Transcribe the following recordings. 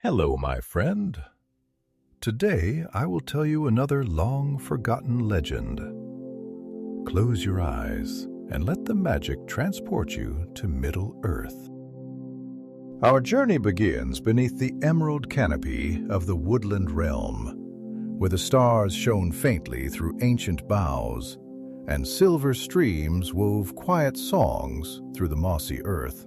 Hello, my friend. Today I will tell you another long-forgotten legend. Close your eyes and let the magic transport you to Middle-earth. Our journey begins beneath the emerald canopy of the Woodland Realm, where the stars shone faintly through ancient boughs and silver streams wove quiet songs through the mossy earth.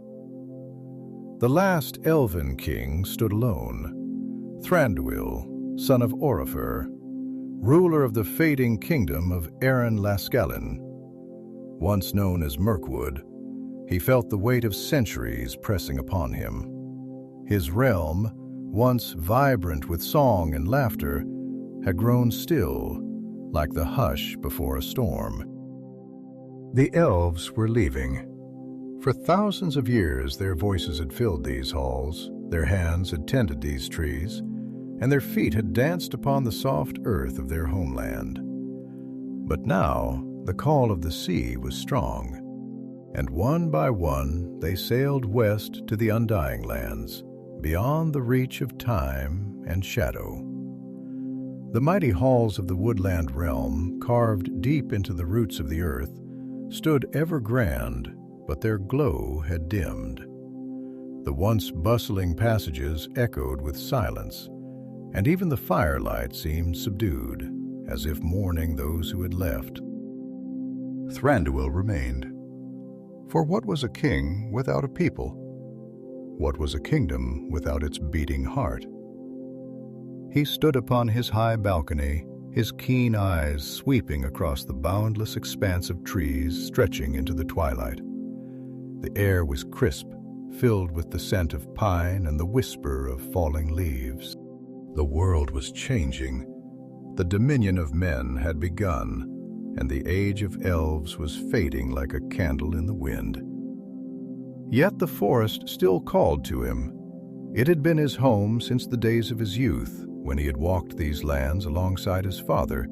The last Elven King stood alone, Thranduil, son of Orifer, ruler of the fading kingdom of Arran Lascallon. Once known as Mirkwood, he felt the weight of centuries pressing upon him. His realm, once vibrant with song and laughter, had grown still, like the hush before a storm. The elves were leaving. For thousands of years their voices had filled these halls, their hands had tended these trees, and their feet had danced upon the soft earth of their homeland. But now the call of the sea was strong, and one by one they sailed west to the Undying Lands, beyond the reach of time and shadow. The mighty halls of the Woodland Realm, carved deep into the roots of the earth, stood ever grand, but their glow had dimmed. The once bustling passages echoed with silence, and even the firelight seemed subdued, as if mourning those who had left. Thranduil remained. For what was a king without a people? What was a kingdom without its beating heart? He stood upon his high balcony, his keen eyes sweeping across the boundless expanse of trees stretching into the twilight. The air was crisp, filled with the scent of pine and the whisper of falling leaves. The world was changing. The dominion of men had begun, and the age of elves was fading like a candle in the wind. Yet the forest still called to him. It had been his home since the days of his youth, when he had walked these lands alongside his father.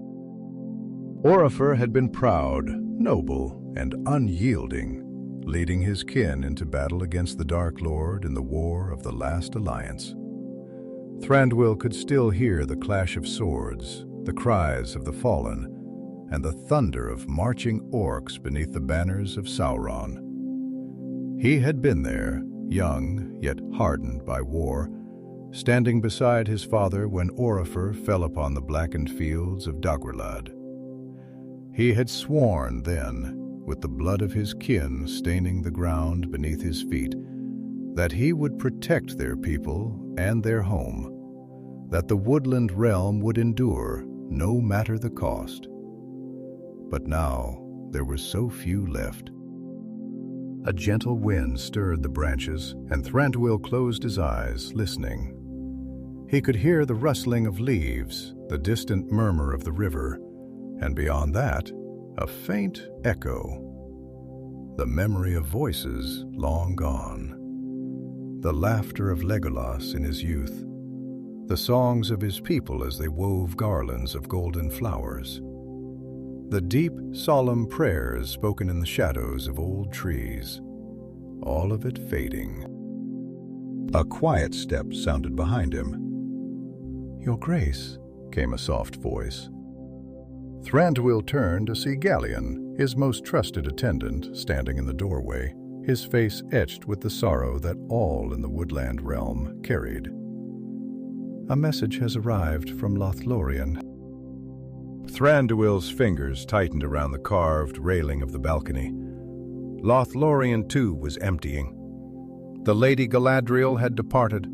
Orifer had been proud, noble, and unyielding, leading his kin into battle against the Dark Lord in the War of the Last Alliance. Thranduil could still hear the clash of swords, the cries of the fallen, and the thunder of marching orcs beneath the banners of Sauron. He had been there, young yet hardened by war, standing beside his father when Orifer fell upon the blackened fields of Dagorlad. He had sworn then, with the blood of his kin staining the ground beneath his feet, that he would protect their people and their home, that the Woodland Realm would endure, no matter the cost. But now there were so few left. A gentle wind stirred the branches, and Thranduil closed his eyes, listening. He could hear the rustling of leaves, the distant murmur of the river, and beyond that, a faint echo. The memory of voices long gone. The laughter of Legolas in his youth. The songs of his people as they wove garlands of golden flowers. The deep, solemn prayers spoken in the shadows of old trees. All of it fading. A quiet step sounded behind him. "Your Grace," came a soft voice. Thranduil turned to see Galion, his most trusted attendant, standing in the doorway, his face etched with the sorrow that all in the Woodland Realm carried. "A message has arrived from Lothlórien." Thranduil's fingers tightened around the carved railing of the balcony. Lothlórien, too, was emptying. The Lady Galadriel had departed.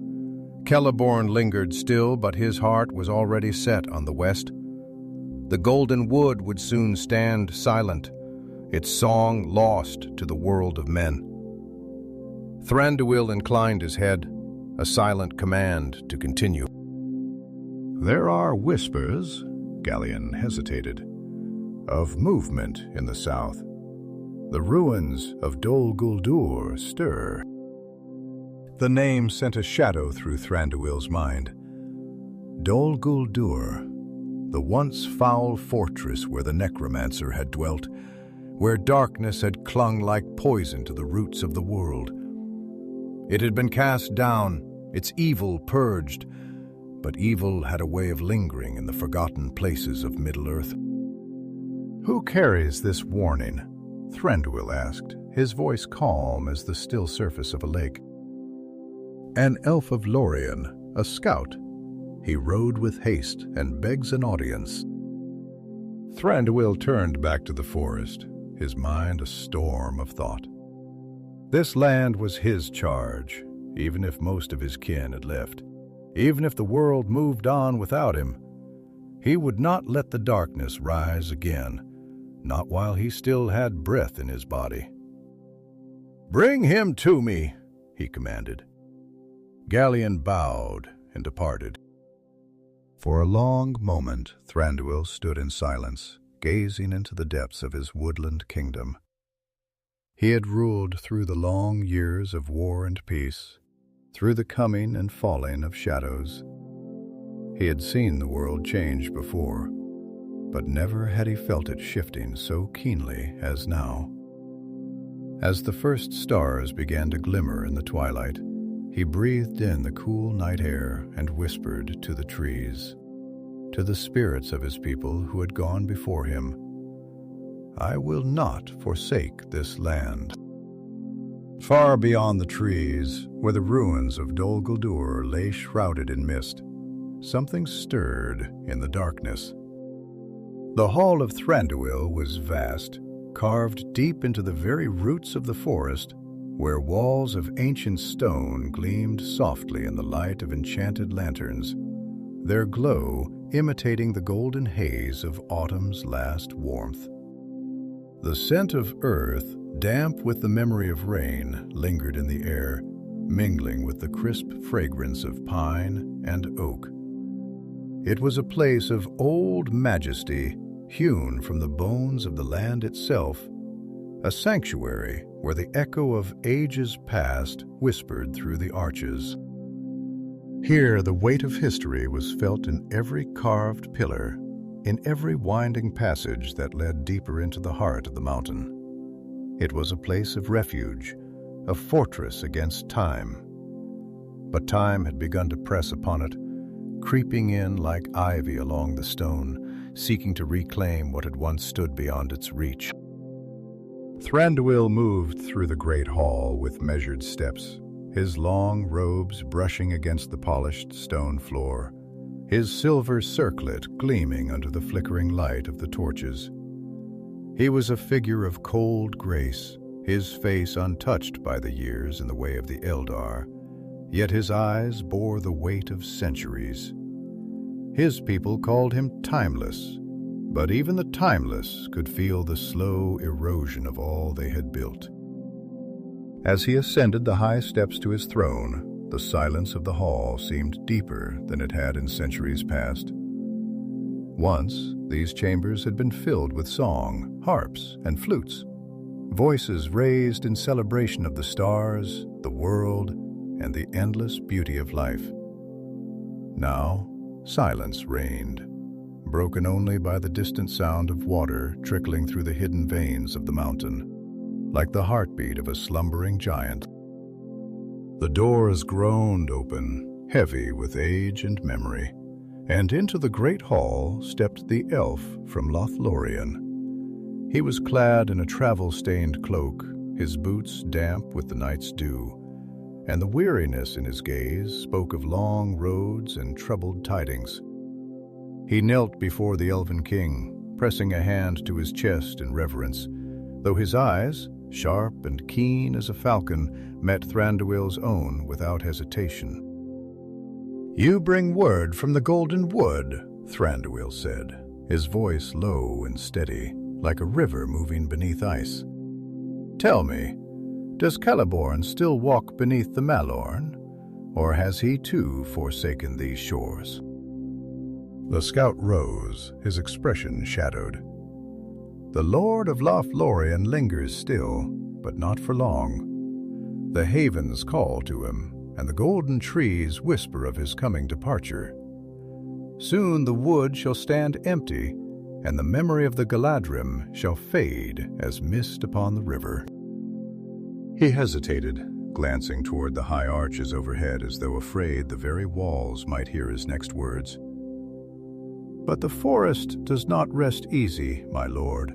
Celeborn lingered still, but his heart was already set on the west. The golden wood would soon stand silent, its song lost to the world of men. Thranduil inclined his head, a silent command to continue. "There are whispers," Galion hesitated, "of movement in the south. The ruins of Dol Guldur stir." The name sent a shadow through Thranduil's mind. Dol Guldur, the once foul fortress where the Necromancer had dwelt, where darkness had clung like poison to the roots of the world. It had been cast down, its evil purged, but evil had a way of lingering in the forgotten places of Middle-earth. "Who carries this warning?" Thranduil asked, his voice calm as the still surface of a lake. "An elf of Lorien, a scout. He rode with haste and begs an audience." Thranduil turned back to the forest, his mind a storm of thought. This land was his charge, even if most of his kin had left. Even if the world moved on without him, he would not let the darkness rise again, not while he still had breath in his body. "Bring him to me," he commanded. Galion bowed and departed. For a long moment, Thranduil stood in silence, gazing into the depths of his woodland kingdom. He had ruled through the long years of war and peace, through the coming and falling of shadows. He had seen the world change before, but never had he felt it shifting so keenly as now. As the first stars began to glimmer in the twilight, he breathed in the cool night air and whispered to the trees, to the spirits of his people who had gone before him, "I will not forsake this land." Far beyond the trees, where the ruins of Dol Guldur lay shrouded in mist, something stirred in the darkness. The hall of Thranduil was vast, carved deep into the very roots of the forest, where walls of ancient stone gleamed softly in the light of enchanted lanterns, their glow imitating the golden haze of autumn's last warmth. The scent of earth, damp with the memory of rain, lingered in the air, mingling with the crisp fragrance of pine and oak. It was a place of old majesty, hewn from the bones of the land itself, a sanctuary where the echo of ages past whispered through the arches. Here the weight of history was felt in every carved pillar, in every winding passage that led deeper into the heart of the mountain. It was a place of refuge, a fortress against time. But time had begun to press upon it, creeping in like ivy along the stone, seeking to reclaim what had once stood beyond its reach. Thranduil moved through the great hall with measured steps, his long robes brushing against the polished stone floor, his silver circlet gleaming under the flickering light of the torches. He was a figure of cold grace, his face untouched by the years in the way of the Eldar, yet his eyes bore the weight of centuries. His people called him timeless, but even the timeless could feel the slow erosion of all they had built. As he ascended the high steps to his throne, the silence of the hall seemed deeper than it had in centuries past. Once, these chambers had been filled with song, harps, and flutes, voices raised in celebration of the stars, the world, and the endless beauty of life. Now, silence reigned, broken only by the distant sound of water trickling through the hidden veins of the mountain, like the heartbeat of a slumbering giant. The doors groaned open, heavy with age and memory, and into the great hall stepped the elf from Lothlórien. He was clad in a travel-stained cloak, his boots damp with the night's dew, and the weariness in his gaze spoke of long roads and troubled tidings. He knelt before the Elven King, pressing a hand to his chest in reverence, though his eyes, sharp and keen as a falcon, met Thranduil's own without hesitation. "You bring word from the Golden Wood," Thranduil said, his voice low and steady, like a river moving beneath ice. "Tell me, does Celeborn still walk beneath the Malorn, or has he too forsaken these shores?" The scout rose, his expression shadowed. "The Lord of Lothlórien lingers still, but not for long. The havens call to him, and the golden trees whisper of his coming departure. Soon the wood shall stand empty, and the memory of the Galadrim shall fade as mist upon the river." He hesitated, glancing toward the high arches overhead as though afraid the very walls might hear his next words. "But the forest does not rest easy, my lord.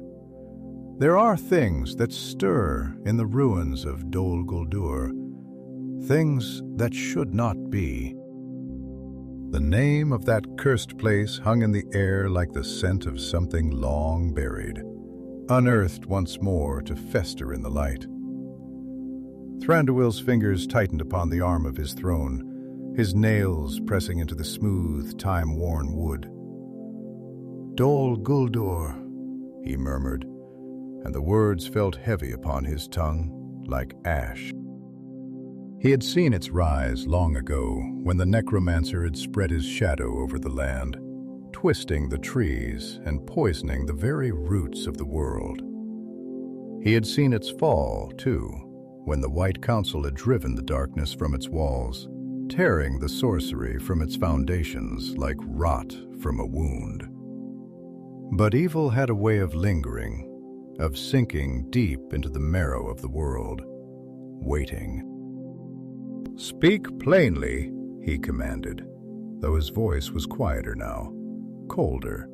There are things that stir in the ruins of Dol Guldur, things that should not be." The name of that cursed place hung in the air like the scent of something long buried, unearthed once more to fester in the light. Thranduil's fingers tightened upon the arm of his throne, his nails pressing into the smooth, time-worn wood. "Dol Guldur," he murmured, and the words felt heavy upon his tongue, like ash. He had seen its rise long ago, when the Necromancer had spread his shadow over the land, twisting the trees and poisoning the very roots of the world. He had seen its fall, too, when the White Council had driven the darkness from its walls, tearing the sorcery from its foundations like rot from a wound. But evil had a way of lingering, of sinking deep into the marrow of the world, waiting. "Speak plainly," he commanded, though his voice was quieter now, colder.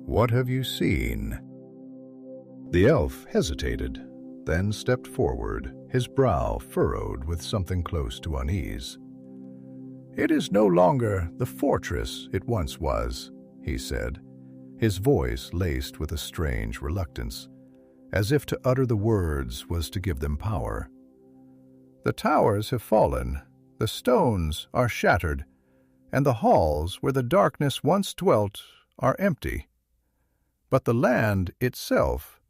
"What have you seen?" The elf hesitated, then stepped forward, his brow furrowed with something close to unease. "It is no longer the fortress it once was," he said, his voice laced with a strange reluctance, as if to utter the words was to give them power. "The towers have fallen, the stones are shattered, and the halls where the darkness once dwelt are empty. But the land itself,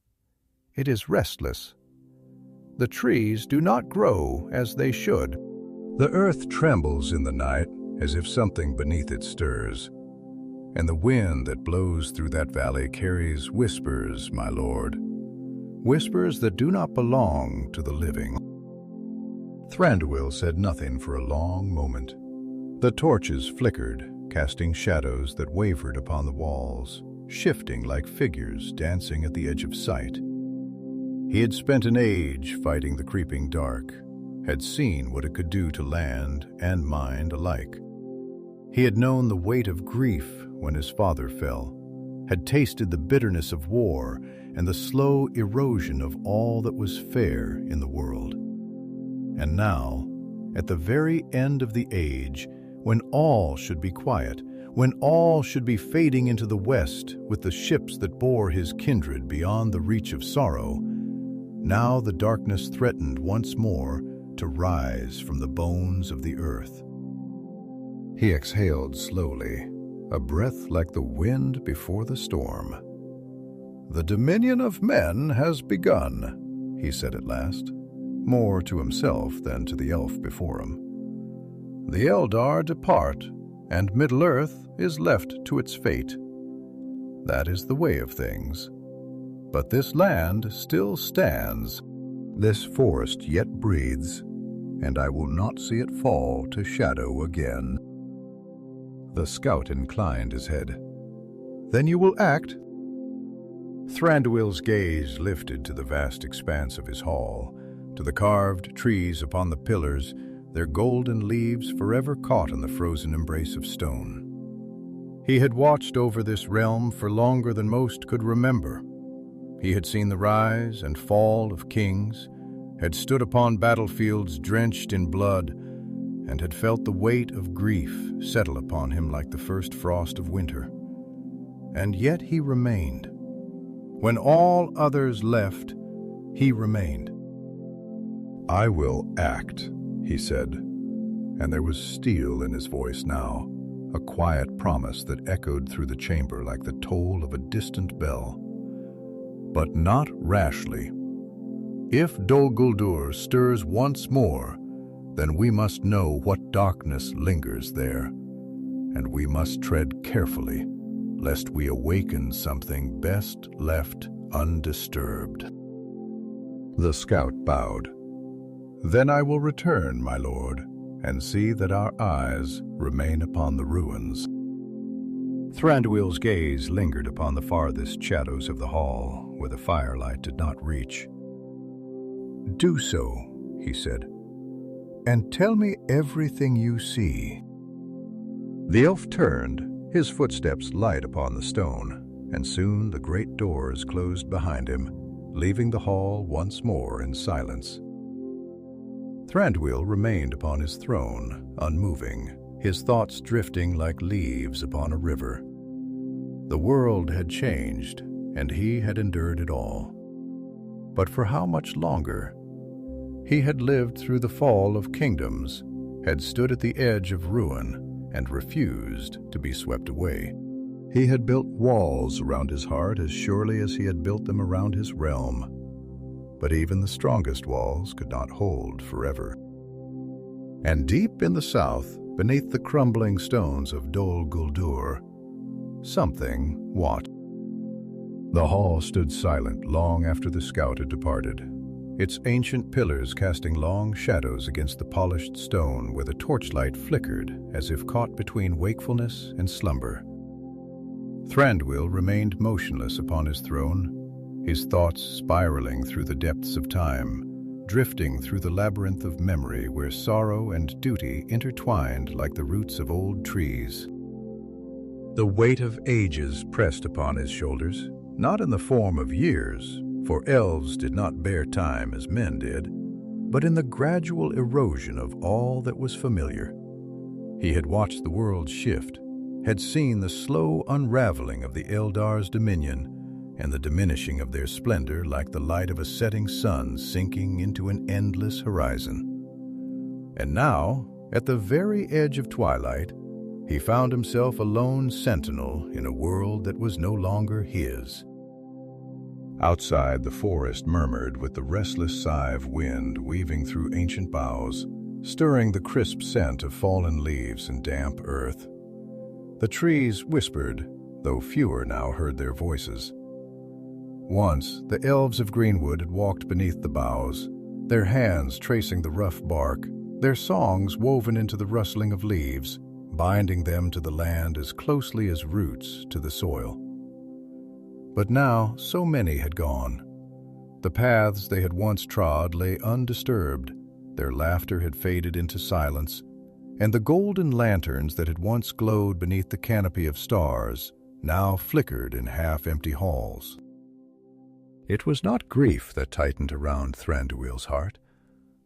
it is restless. The trees do not grow as they should. The earth trembles in the night as if something beneath it stirs, and the wind that blows through that valley carries whispers, my lord, whispers that do not belong to the living." Thranduil said nothing for a long moment. The torches flickered, casting shadows that wavered upon the walls, shifting like figures dancing at the edge of sight. He had spent an age fighting the creeping dark, had seen what it could do to land and mind alike. He had known the weight of grief when his father fell, had tasted the bitterness of war and the slow erosion of all that was fair in the world. And now, at the very end of the age, when all should be quiet, when all should be fading into the west with the ships that bore his kindred beyond the reach of sorrow, now the darkness threatened once more to rise from the bones of the earth. He exhaled slowly, a breath like the wind before the storm. "The dominion of men has begun," he said at last, more to himself than to the elf before him. "The Eldar depart, and Middle-earth is left to its fate. That is the way of things. But this land still stands, this forest yet breathes, and I will not see it fall to shadow again." The scout inclined his head. "Then you will act?" Thranduil's gaze lifted to the vast expanse of his hall, to the carved trees upon the pillars, their golden leaves forever caught in the frozen embrace of stone. He had watched over this realm for longer than most could remember. He had seen the rise and fall of kings, had stood upon battlefields drenched in blood, and had felt the weight of grief settle upon him like the first frost of winter. And yet he remained. When all others left, he remained. "I will act," he said, and there was steel in his voice now, a quiet promise that echoed through the chamber like the toll of a distant bell. "But not rashly. If Dol Guldur stirs once more, then we must know what darkness lingers there, and we must tread carefully, lest we awaken something best left undisturbed." The scout bowed. "Then I will return, my lord, and see that our eyes remain upon the ruins." Thranduil's gaze lingered upon the farthest shadows of the hall, where the firelight did not reach. "Do so," he said, and tell me everything you see." The elf turned, his footsteps light upon the stone, and soon the great doors closed behind him, leaving the hall once more in silence. Thranduil remained upon his throne, unmoving, his thoughts drifting like leaves upon a river. The world had changed, and he had endured it all. But for how much longer? He had lived through the fall of kingdoms, had stood at the edge of ruin, and refused to be swept away. He had built walls around his heart as surely as he had built them around his realm. But even the strongest walls could not hold forever. And deep in the south, beneath the crumbling stones of Dol Guldur, something watched. The hall stood silent long after the scout had departed, its ancient pillars casting long shadows against the polished stone where the torchlight flickered as if caught between wakefulness and slumber. Thranduil remained motionless upon his throne, his thoughts spiraling through the depths of time, drifting through the labyrinth of memory where sorrow and duty intertwined like the roots of old trees. The weight of ages pressed upon his shoulders, not in the form of years, for elves did not bear time as men did, but in the gradual erosion of all that was familiar. He had watched the world shift, had seen the slow unraveling of the Eldar's dominion, and the diminishing of their splendor like the light of a setting sun sinking into an endless horizon. And now, at the very edge of twilight, he found himself a lone sentinel in a world that was no longer his. Outside, the forest murmured with the restless sigh of wind weaving through ancient boughs, stirring the crisp scent of fallen leaves and damp earth. The trees whispered, though fewer now heard their voices. Once, the elves of Greenwood had walked beneath the boughs, their hands tracing the rough bark, their songs woven into the rustling of leaves, binding them to the land as closely as roots to the soil. But now so many had gone. The paths they had once trod lay undisturbed, their laughter had faded into silence, and the golden lanterns that had once glowed beneath the canopy of stars now flickered in half-empty halls. It was not grief that tightened around Thranduil's heart,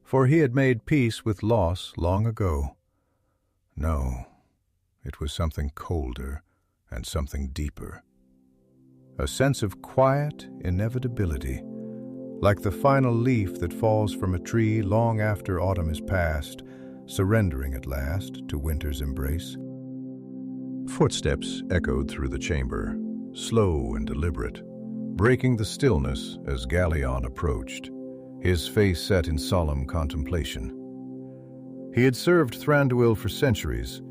for he had made peace with loss long ago. No, it was something colder and something deeper. A sense of quiet inevitability, like the final leaf that falls from a tree long after autumn is past, surrendering at last to winter's embrace. Footsteps echoed through the chamber, slow and deliberate, breaking the stillness as Galion approached, his face set in solemn contemplation. He had served Thranduil for centuries,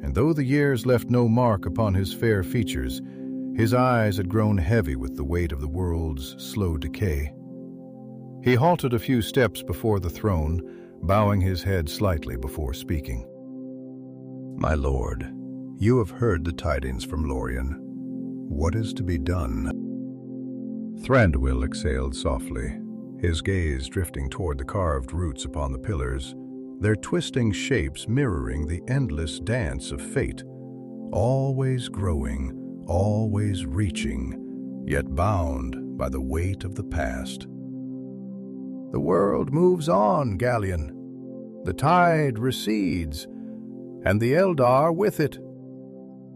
and though the years left no mark upon his fair features, his eyes had grown heavy with the weight of the world's slow decay. He halted a few steps before the throne, bowing his head slightly before speaking. "My lord, you have heard the tidings from Lorien. What is to be done?" Thranduil exhaled softly, his gaze drifting toward the carved roots upon the pillars, their twisting shapes mirroring the endless dance of fate, always growing, always reaching, yet bound by the weight of the past. "The world moves on, Galion. The tide recedes, and the Eldar with it.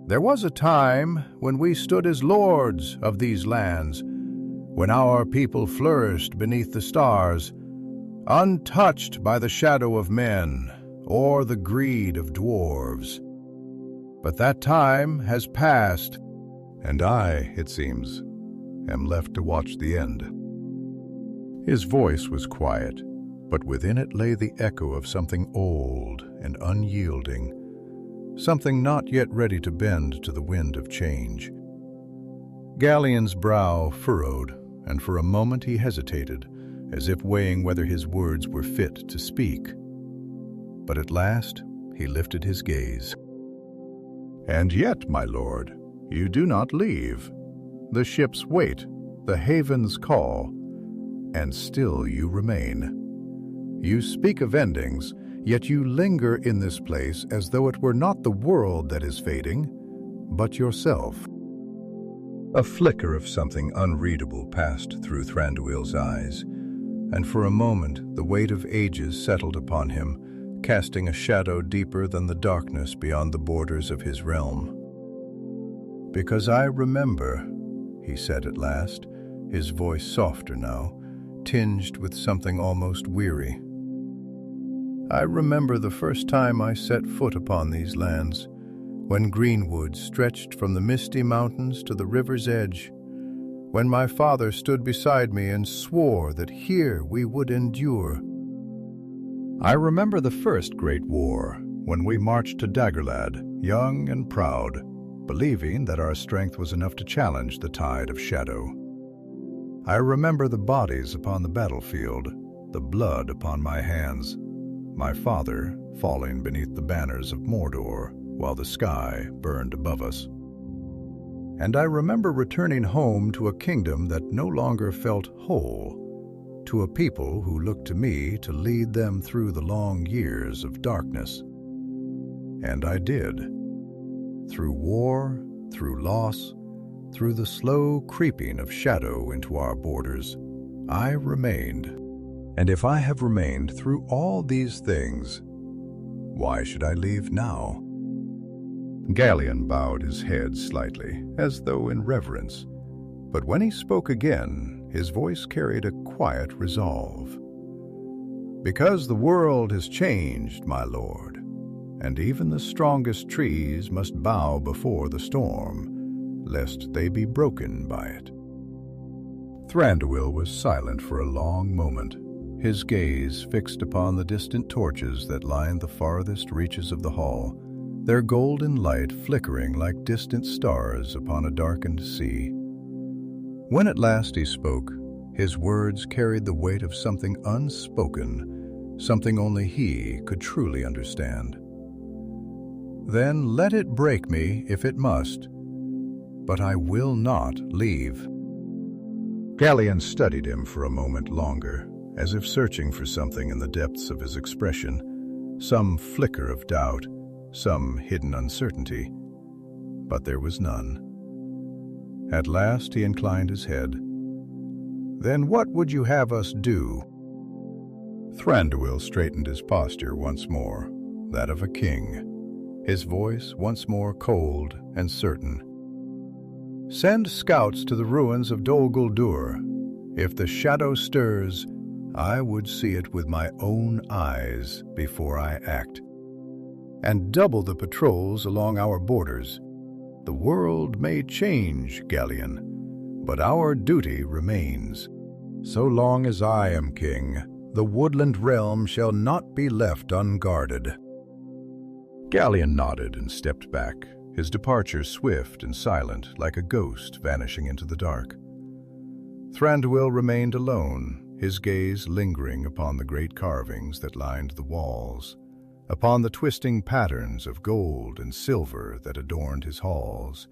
There was a time when we stood as lords of these lands, when our people flourished beneath the stars, untouched by the shadow of men or the greed of dwarves. But that time has passed, and I, it seems, am left to watch the end." His voice was quiet, but within it lay the echo of something old and unyielding, something not yet ready to bend to the wind of change. Galion's brow furrowed, and for a moment he hesitated, as if weighing whether his words were fit to speak. But at last he lifted his gaze. "And yet, my lord, you do not leave. The ships wait, the havens call, and still you remain. You speak of endings, Yet you linger in this place as though it were not the world that is fading, but yourself. A flicker of something unreadable passed through Thranduil's eyes, and for a moment the weight of ages settled upon him, casting a shadow deeper than the darkness beyond the borders of his realm. "Because I remember," he said at last, his voice softer now, tinged with something almost weary. "I remember the first time I set foot upon these lands, when greenwood stretched from the misty mountains to the river's edge, when my father stood beside me and swore that here we would endure. I remember the first great war, when we marched to Dagorlad, young and proud, believing that our strength was enough to challenge the tide of shadow. I remember the bodies upon the battlefield, the blood upon my hands, my father falling beneath the banners of Mordor while the sky burned above us. And I remember returning home to a kingdom that no longer felt whole, to a people who looked to me to lead them through the long years of darkness. And I did. Through war, through loss, through the slow creeping of shadow into our borders, I remained. And if I have remained through all these things, why should I leave now?" Galion bowed his head slightly, as though in reverence, but when he spoke again, his voice carried a quiet resolve. "Because the world has changed, my lord, and even the strongest trees must bow before the storm, lest they be broken by it." Thranduil was silent for a long moment, his gaze fixed upon the distant torches that lined the farthest reaches of the hall, their golden light flickering like distant stars upon a darkened sea. When at last he spoke, his words carried the weight of something unspoken, something only he could truly understand. "Then let it break me if it must, but I will not leave." Galion studied him for a moment longer, as if searching for something in the depths of his expression, some flicker of doubt, some hidden uncertainty, but there was none. At last he inclined his head. "Then what would you have us do?" Thranduil straightened his posture once more, that of a king, his voice once more cold and certain. "Send scouts to the ruins of Dol Guldur. If the shadow stirs, I would see it with my own eyes before I act. And double the patrols along our borders. The world may change, Galion, but our duty remains. So long as I am king, the Woodland Realm shall not be left unguarded." Galion nodded and stepped back, his departure swift and silent, like a ghost vanishing into the dark. Thranduil remained alone, his gaze lingering upon the great carvings that lined the walls, upon the twisting patterns of gold and silver that adorned his halls,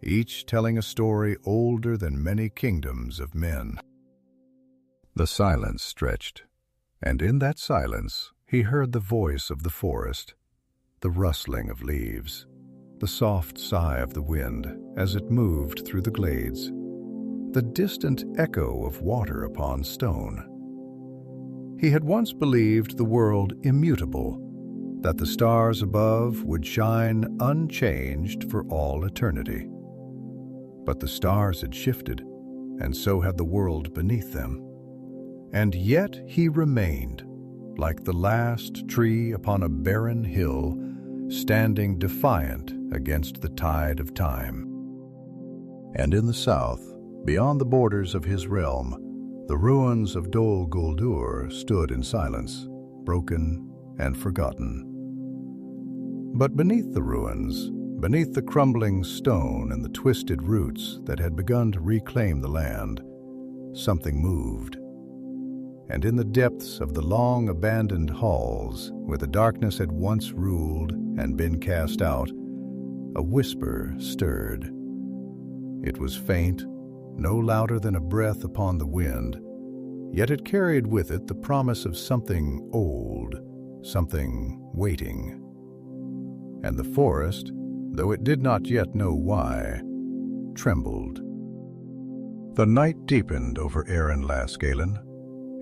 each telling a story older than many kingdoms of men. The silence stretched, and in that silence he heard the voice of the forest, the rustling of leaves, the soft sigh of the wind as it moved through the glades, the distant echo of water upon stone. He had once believed the world immutable, that the stars above would shine unchanged for all eternity. But the stars had shifted, and so had the world beneath them. And yet he remained, like the last tree upon a barren hill, standing defiant against the tide of time. And in the south, beyond the borders of his realm, the ruins of Dol Guldur stood in silence, broken and forgotten. But beneath the ruins, beneath the crumbling stone and the twisted roots that had begun to reclaim the land, something moved. And in the depths of the long abandoned halls, where the darkness had once ruled and been cast out, a whisper stirred. It was faint, no louder than a breath upon the wind, yet it carried with it the promise of something old, something waiting. And the forest, though it did not yet know why, trembled. The night deepened over Erin Lasgalen,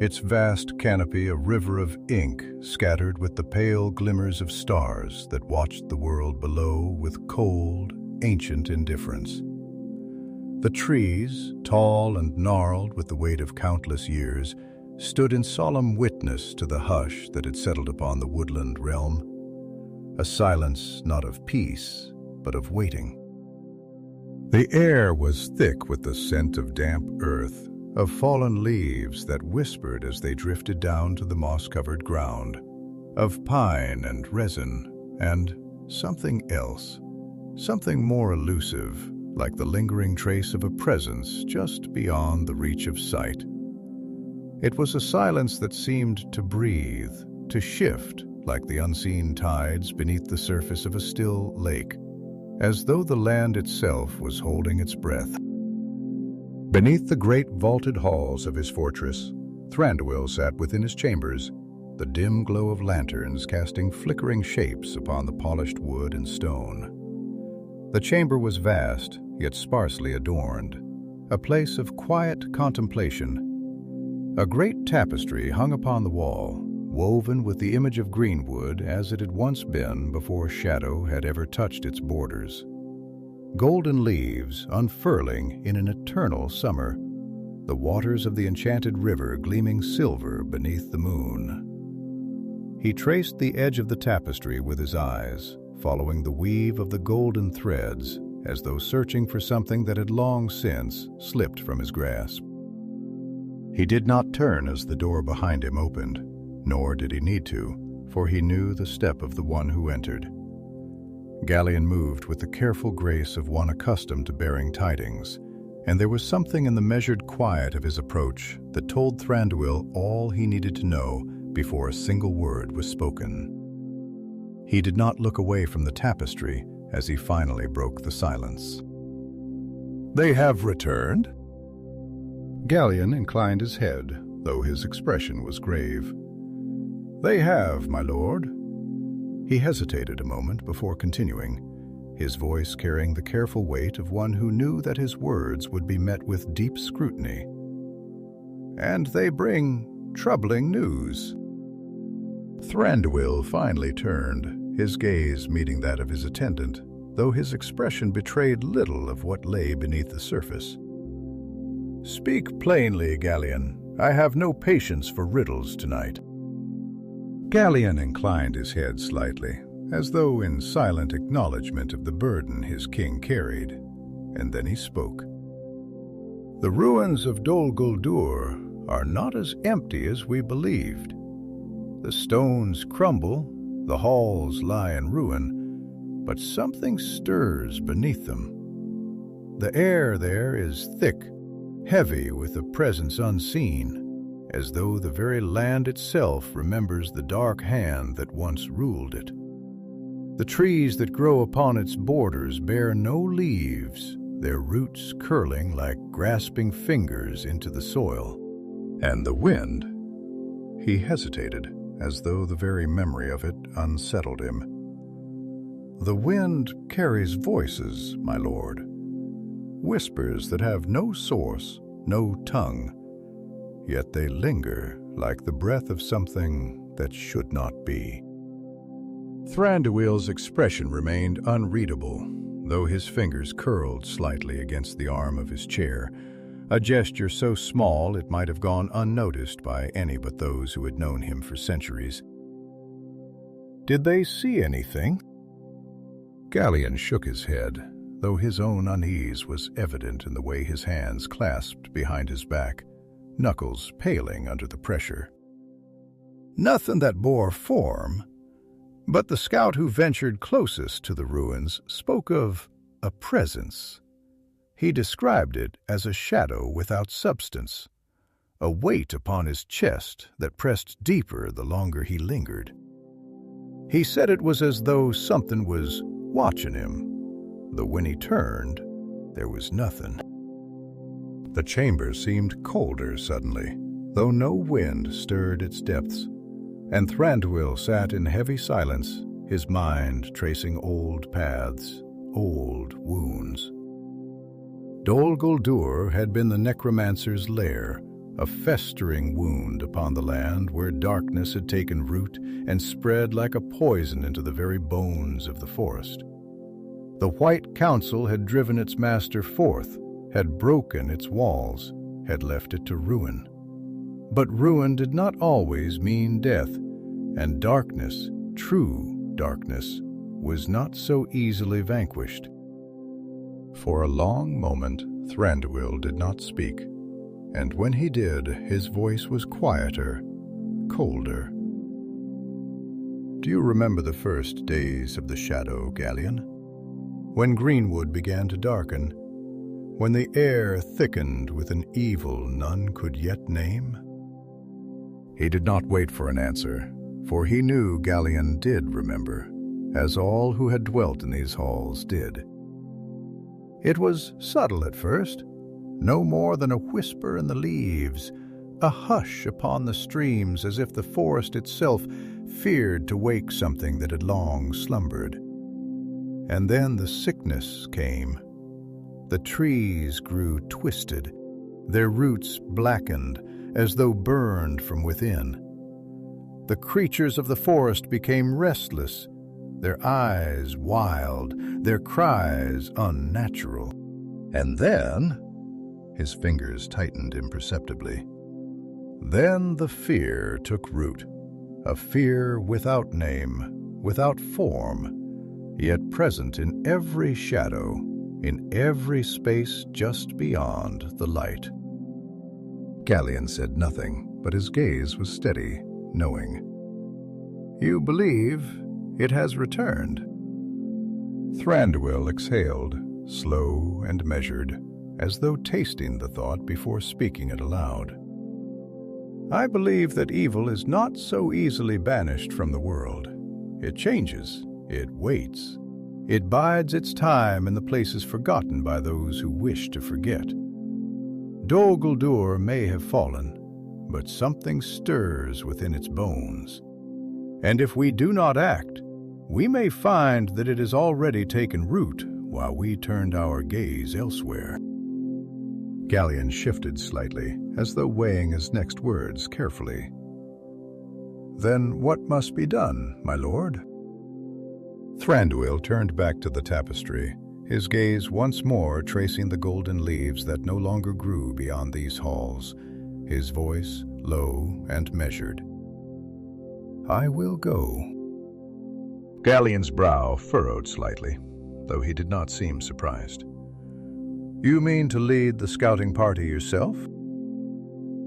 its vast canopy a river of ink scattered with the pale glimmers of stars that watched the world below with cold, ancient indifference. The trees, tall and gnarled with the weight of countless years, stood in solemn witness to the hush that had settled upon the Woodland Realm, a silence not of peace, but of waiting. The air was thick with the scent of damp earth, of fallen leaves that whispered as they drifted down to the moss-covered ground, of pine and resin, and something else, something more elusive, like the lingering trace of a presence just beyond the reach of sight. It was a silence that seemed to breathe, to shift like the unseen tides beneath the surface of a still lake, as though the land itself was holding its breath. Beneath the great vaulted halls of his fortress, Thranduil sat within his chambers, the dim glow of lanterns casting flickering shapes upon the polished wood and stone. The chamber was vast, yet sparsely adorned, a place of quiet contemplation. A great tapestry hung upon the wall, woven with the image of greenwood as it had once been before shadow had ever touched its borders. Golden leaves unfurling in an eternal summer, the waters of the enchanted river gleaming silver beneath the moon. He traced the edge of the tapestry with his eyes, following the weave of the golden threads, as though searching for something that had long since slipped from his grasp. He did not turn as the door behind him opened, nor did he need to, for he knew the step of the one who entered. Galion moved with the careful grace of one accustomed to bearing tidings, and there was something in the measured quiet of his approach that told Thranduil all he needed to know before a single word was spoken. He did not look away from the tapestry as he finally broke the silence. "They have returned?" Galion inclined his head, though his expression was grave. "They have, my lord." He hesitated a moment before continuing, his voice carrying the careful weight of one who knew that his words would be met with deep scrutiny. "And they bring troubling news." Thranduil finally turned, his gaze meeting that of his attendant, though his expression betrayed little of what lay beneath the surface. "Speak plainly, Galion. I have no patience for riddles tonight." Galion inclined his head slightly, as though in silent acknowledgement of the burden his king carried, and then he spoke. "The ruins of Dol Guldur are not as empty as we believed. The stones crumble, the halls lie in ruin, but something stirs beneath them. The air there is thick, heavy with a presence unseen, as though the very land itself remembers the dark hand that once ruled it. The trees that grow upon its borders bear no leaves, their roots curling like grasping fingers into the soil. And the wind—" He hesitated, as though the very memory of it unsettled him. "The wind carries voices, my lord. Whispers that have no source, no tongue, yet they linger like the breath of something that should not be." Thranduil's expression remained unreadable, though his fingers curled slightly against the arm of his chair, a gesture so small it might have gone unnoticed by any but those who had known him for centuries. "Did they see anything?" Galion shook his head, though his own unease was evident in the way his hands clasped behind his back, knuckles paling under the pressure. "Nothing that bore form, but the scout who ventured closest to the ruins spoke of a presence. He described it as a shadow without substance, a weight upon his chest that pressed deeper the longer he lingered. He said it was as though something was watching him, though when he turned, there was nothing." The chamber seemed colder suddenly, though no wind stirred its depths. And Thranduil sat in heavy silence, his mind tracing old paths, old wounds. Dol Guldur had been the Necromancer's lair, a festering wound upon the land where darkness had taken root and spread like a poison into the very bones of the forest. The White Council had driven its master forth, had broken its walls, had left it to ruin. But ruin did not always mean death, and darkness, true darkness, was not so easily vanquished. For a long moment, Thranduil did not speak, and when he did, his voice was quieter, colder. Do you remember the first days of the shadow, Galion? When greenwood began to darken, when the air thickened with an evil none could yet name? He did not wait for an answer, for he knew Galion did remember, as all who had dwelt in these halls did. It was subtle at first, no more than a whisper in the leaves, a hush upon the streams as if the forest itself feared to wake something that had long slumbered. And then the sickness came. The trees grew twisted, their roots blackened as though burned from within. The creatures of the forest became restless, their eyes wild, their cries unnatural. And then, his fingers tightened imperceptibly, then the fear took root, a fear without name, without form, yet present in every shadow, in every space just beyond the light. Galion said nothing, but his gaze was steady, knowing. You believe it has returned? Thranduil exhaled, slow and measured, as though tasting the thought before speaking it aloud. I believe that evil is not so easily banished from the world. It changes, it waits. It bides its time in the places forgotten by those who wish to forget. Dol Guldur may have fallen, but something stirs within its bones. And if we do not act, we may find that it has already taken root while we turned our gaze elsewhere. Galion shifted slightly, as though weighing his next words carefully. Then what must be done, my lord? Thranduil turned back to the tapestry, his gaze once more tracing the golden leaves that no longer grew beyond these halls, his voice low and measured. I will go. Galion's brow furrowed slightly, though he did not seem surprised. You mean to lead the scouting party yourself?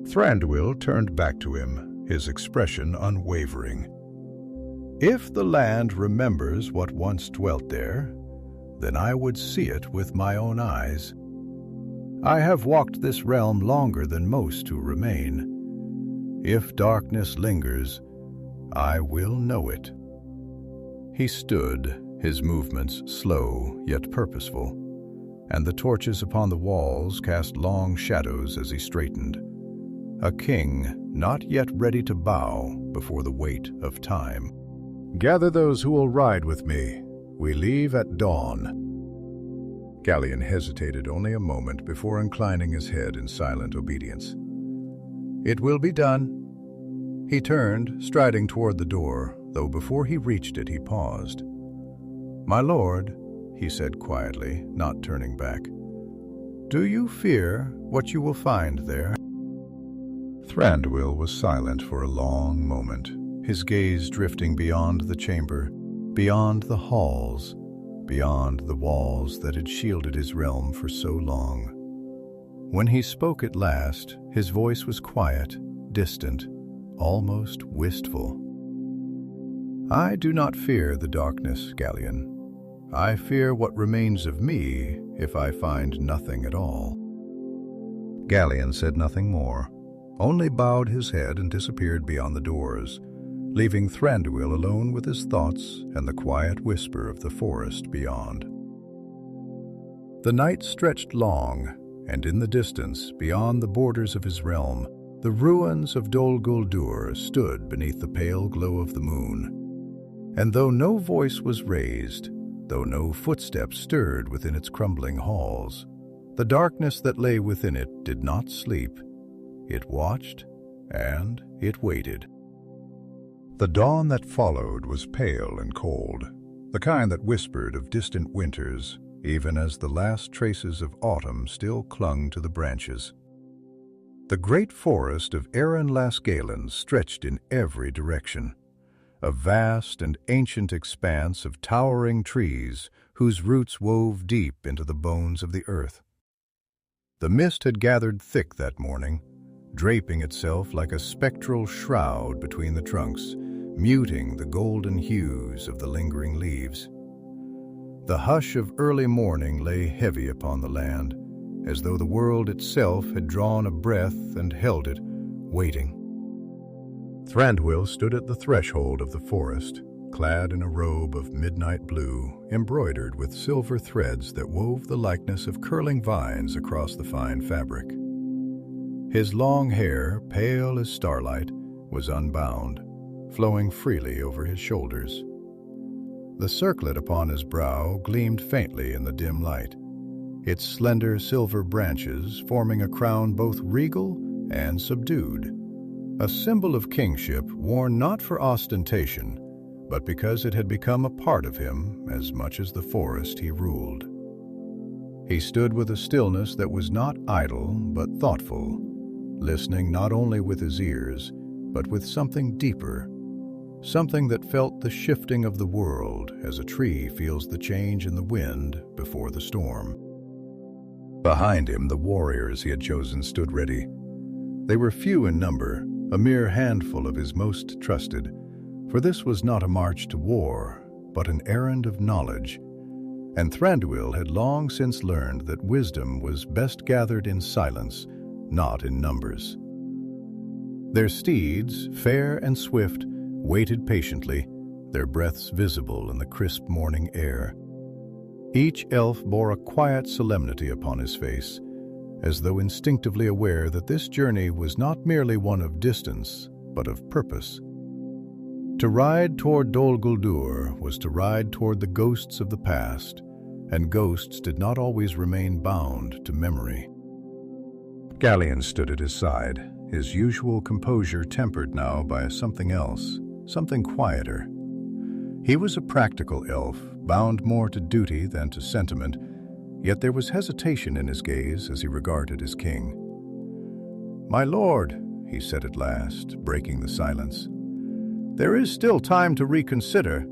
Thranduil turned back to him, his expression unwavering. If the land remembers what once dwelt there, then I would see it with my own eyes. I have walked this realm longer than most who remain. If darkness lingers, I will know it. He stood, his movements slow yet purposeful, and the torches upon the walls cast long shadows as he straightened. A king not yet ready to bow before the weight of time. Gather those who will ride with me. We leave at dawn. Galion hesitated only a moment before inclining his head in silent obedience. It will be done. He turned, striding toward the door, though before he reached it he paused. My lord, he said quietly, not turning back, do you fear what you will find there? Thranduil was silent for a long moment, his gaze drifting beyond the chamber, beyond the halls, beyond the walls that had shielded his realm for so long. When he spoke at last, his voice was quiet, distant, almost wistful. I do not fear the darkness, Galion. I fear what remains of me if I find nothing at all. Galion said nothing more, only bowed his head and disappeared beyond the doors, leaving Thranduil alone with his thoughts and the quiet whisper of the forest beyond. The night stretched long, and in the distance, beyond the borders of his realm, The ruins of Dol Guldur stood beneath the pale glow of the moon, and though no voice was raised, though no footsteps stirred within its crumbling halls, the darkness that lay within it did not sleep. It watched, and it waited. The dawn that followed was pale and cold, the kind that whispered of distant winters, even as the last traces of autumn still clung to the branches. The great forest of Erin Las Galen stretched in every direction, a vast and ancient expanse of towering trees whose roots wove deep into the bones of the earth. The mist had gathered thick that morning, draping itself like a spectral shroud between the trunks, muting the golden hues of the lingering leaves. The hush of early morning lay heavy upon the land, as though the world itself had drawn a breath and held it, waiting. Thranduil stood at the threshold of the forest, clad in a robe of midnight blue, embroidered with silver threads that wove the likeness of curling vines across the fine fabric. His long hair, pale as starlight, was unbound, flowing freely over his shoulders. The circlet upon his brow gleamed faintly in the dim light, its slender silver branches forming a crown both regal and subdued, a symbol of kingship worn not for ostentation, but because it had become a part of him as much as the forest he ruled. He stood with a stillness that was not idle but thoughtful, listening not only with his ears, but with something deeper, something that felt the shifting of the world as a tree feels the change in the wind before the storm. Behind him, the warriors he had chosen stood ready. They were few in number, a mere handful of his most trusted, for this was not a march to war, but an errand of knowledge, and Thranduil had long since learned that wisdom was best gathered in silence, not in numbers. Their steeds, fair and swift, waited patiently, their breaths visible in the crisp morning air. Each elf bore a quiet solemnity upon his face, as though instinctively aware that this journey was not merely one of distance, but of purpose. To ride toward Dol Guldur was to ride toward the ghosts of the past, and ghosts did not always remain bound to memory. Galion stood at his side, his usual composure tempered now by something else, something quieter. He was a practical elf, bound more to duty than to sentiment, yet there was hesitation in his gaze as he regarded his king. "My lord," he said at last, breaking the silence, "there is still time to reconsider.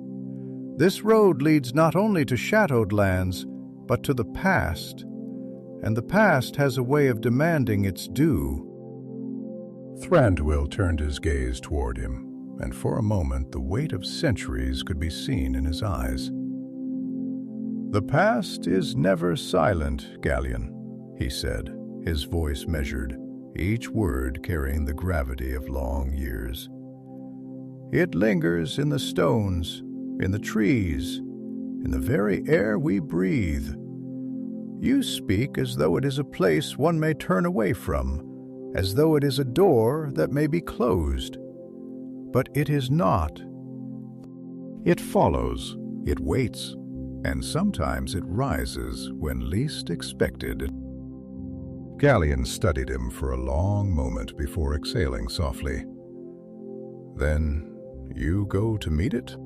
This road leads not only to shadowed lands, but to the past, and the past has a way of demanding its due." Thranduil turned his gaze toward him, and for a moment the weight of centuries could be seen in his eyes. "The past is never silent, Galion," he said, his voice measured, each word carrying the gravity of long years. "It lingers in the stones, in the trees, in the very air we breathe. You speak as though it is a place one may turn away from, as though it is a door that may be closed. But it is not. It follows, it waits, and sometimes it rises when least expected." Galion studied him for a long moment before exhaling softly. "Then you go to meet it?"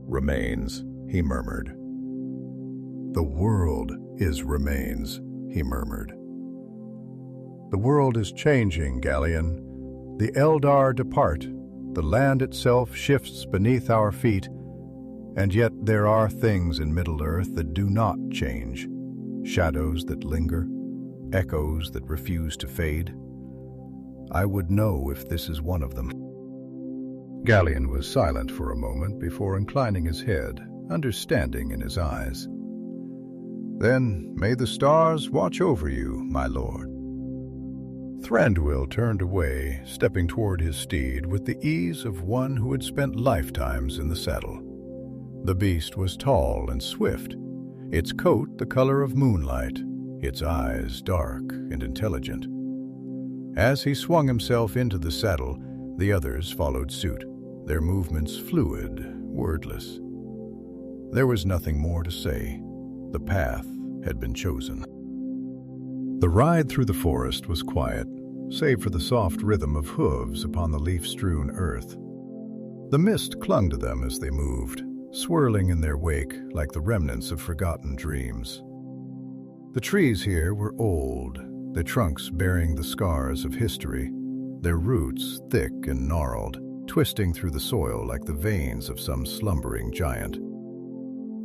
"Remains," he murmured. "The world is remains," he murmured. "The world is changing, Galion. The Eldar depart. The land itself shifts beneath our feet, and yet there are things in Middle-earth that do not change, shadows that linger, echoes that refuse to fade. I would know if this is one of them." Galion was silent for a moment before inclining his head, understanding in his eyes. "Then may the stars watch over you, my lord." Thranduil turned away, stepping toward his steed with the ease of one who had spent lifetimes in the saddle. The beast was tall and swift, its coat the color of moonlight, its eyes dark and intelligent. As he swung himself into the saddle, the others followed suit, their movements fluid, wordless. There was nothing more to say. The path had been chosen. The ride through the forest was quiet, save for the soft rhythm of hooves upon the leaf-strewn earth. The mist clung to them as they moved, swirling in their wake like the remnants of forgotten dreams. The trees here were old, their trunks bearing the scars of history, their roots thick and gnarled, twisting through the soil like the veins of some slumbering giant.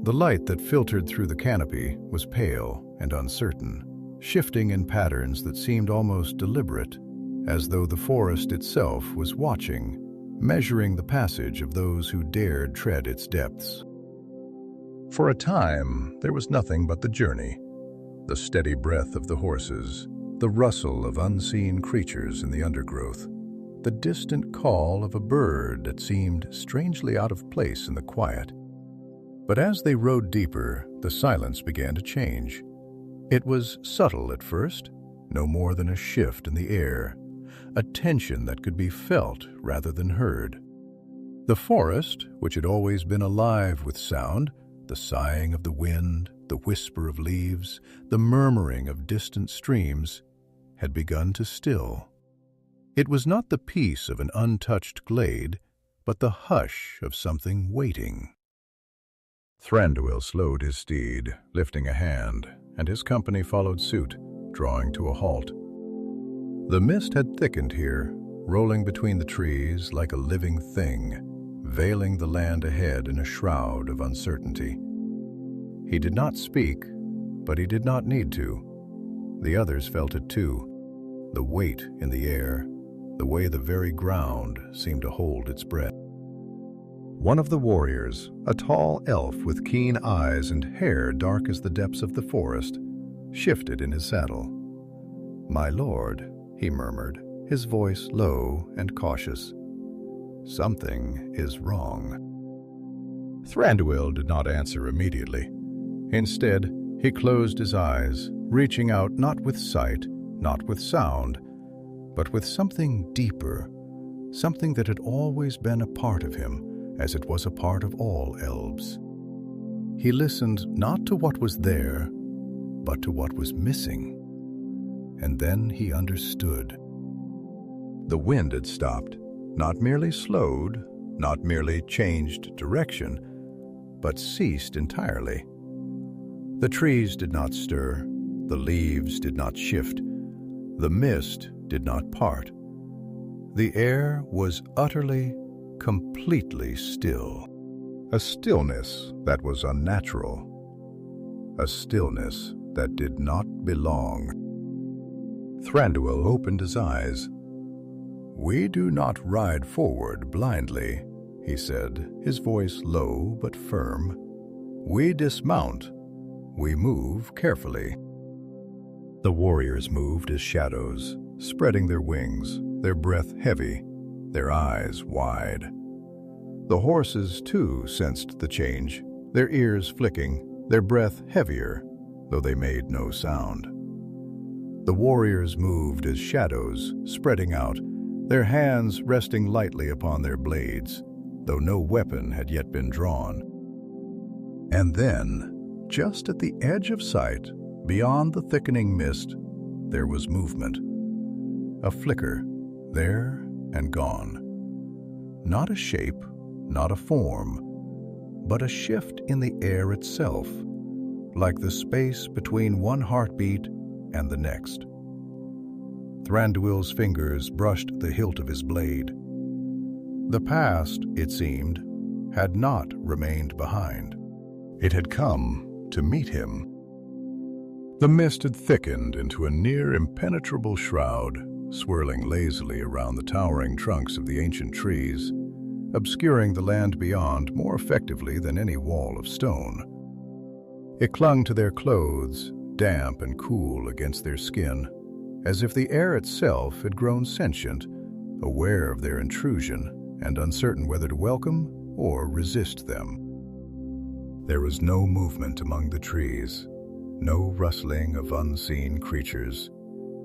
The light that filtered through the canopy was pale and uncertain, shifting in patterns that seemed almost deliberate, as though the forest itself was watching, measuring the passage of those who dared tread its depths. For a time, there was nothing but the journey, the steady breath of the horses, the rustle of unseen creatures in the undergrowth, the distant call of a bird that seemed strangely out of place in the quiet. But as they rode deeper, the silence began to change. It was subtle at first, no more than a shift in the air, a tension that could be felt rather than heard. The forest, which had always been alive with sound, the sighing of the wind, the whisper of leaves, the murmuring of distant streams, had begun to still. It was not the peace of an untouched glade, but the hush of something waiting. Thranduil slowed his steed, lifting a hand, and his company followed suit, drawing to a halt. The mist had thickened here, rolling between the trees like a living thing, veiling the land ahead in a shroud of uncertainty. He did not speak, but he did not need to. The others felt it too, the weight in the air, the way the very ground seemed to hold its breath. One of the warriors, a tall elf with keen eyes and hair dark as the depths of the forest, shifted in his saddle. "My lord," he murmured, his voice low and cautious. "Something is wrong." Thranduil did not answer immediately. Instead, he closed his eyes, reaching out not with sight, not with sound, but with something deeper, something that had always been a part of him, as it was a part of all elves. He listened not to what was there, but to what was missing. And then he understood. The wind had stopped, not merely slowed, not merely changed direction, but ceased entirely. The trees did not stir, the leaves did not shift, the mist did not part. The air was utterly, completely still. A stillness that was unnatural. A stillness that did not belong. Thranduil opened his eyes. "We do not ride forward blindly," he said, his voice low but firm. "We dismount. We move carefully." The warriors moved as shadows, spreading their wings, their breath heavy, their eyes wide. The horses, too, sensed the change, their ears flicking, their breath heavier, though they made no sound. The warriors moved as shadows, spreading out, their hands resting lightly upon their blades, though no weapon had yet been drawn. And then, just at the edge of sight, beyond the thickening mist, there was movement. A flicker, there and gone. Not a shape, not a form, but a shift in the air itself, like the space between one heartbeat and the next. Thranduil's fingers brushed the hilt of his blade. The past, it seemed, had not remained behind. It had come to meet him. The mist had thickened into a near impenetrable shroud, swirling lazily around the towering trunks of the ancient trees, obscuring the land beyond more effectively than any wall of stone. It clung to their clothes, damp and cool against their skin, as if the air itself had grown sentient, aware of their intrusion and uncertain whether to welcome or resist them. There was no movement among the trees, no rustling of unseen creatures,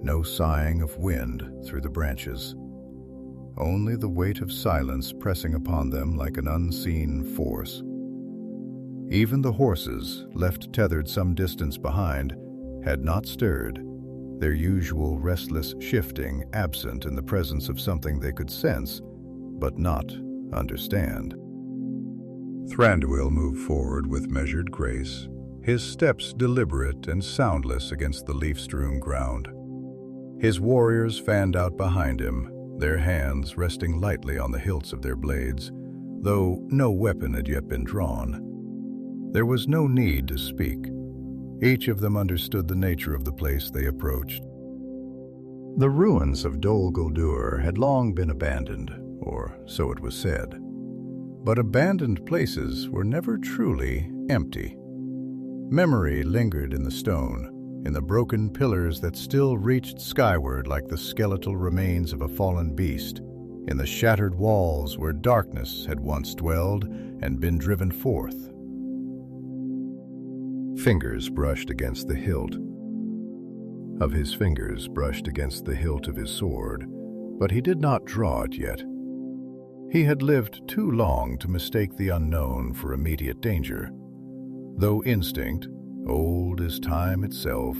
no sighing of wind through the branches. Only the weight of silence pressing upon them like an unseen force. Even the horses, left tethered some distance behind, had not stirred, their usual restless shifting absent in the presence of something they could sense, but not understand. Thranduil moved forward with measured grace, his steps deliberate and soundless against the leaf-strewn ground. His warriors fanned out behind him, their hands resting lightly on the hilts of their blades, though no weapon had yet been drawn. There was no need to speak. Each of them understood the nature of the place they approached. The ruins of Dol Guldur had long been abandoned, or so it was said. But abandoned places were never truly empty. Memory lingered in the stone, in the broken pillars that still reached skyward like the skeletal remains of a fallen beast, in the shattered walls where darkness had once dwelled and been driven forth. Fingers brushed against the hilt of his fingers brushed against the hilt of his sword, but he did not draw it yet. He had lived too long to mistake the unknown for immediate danger, though instinct, old as time itself,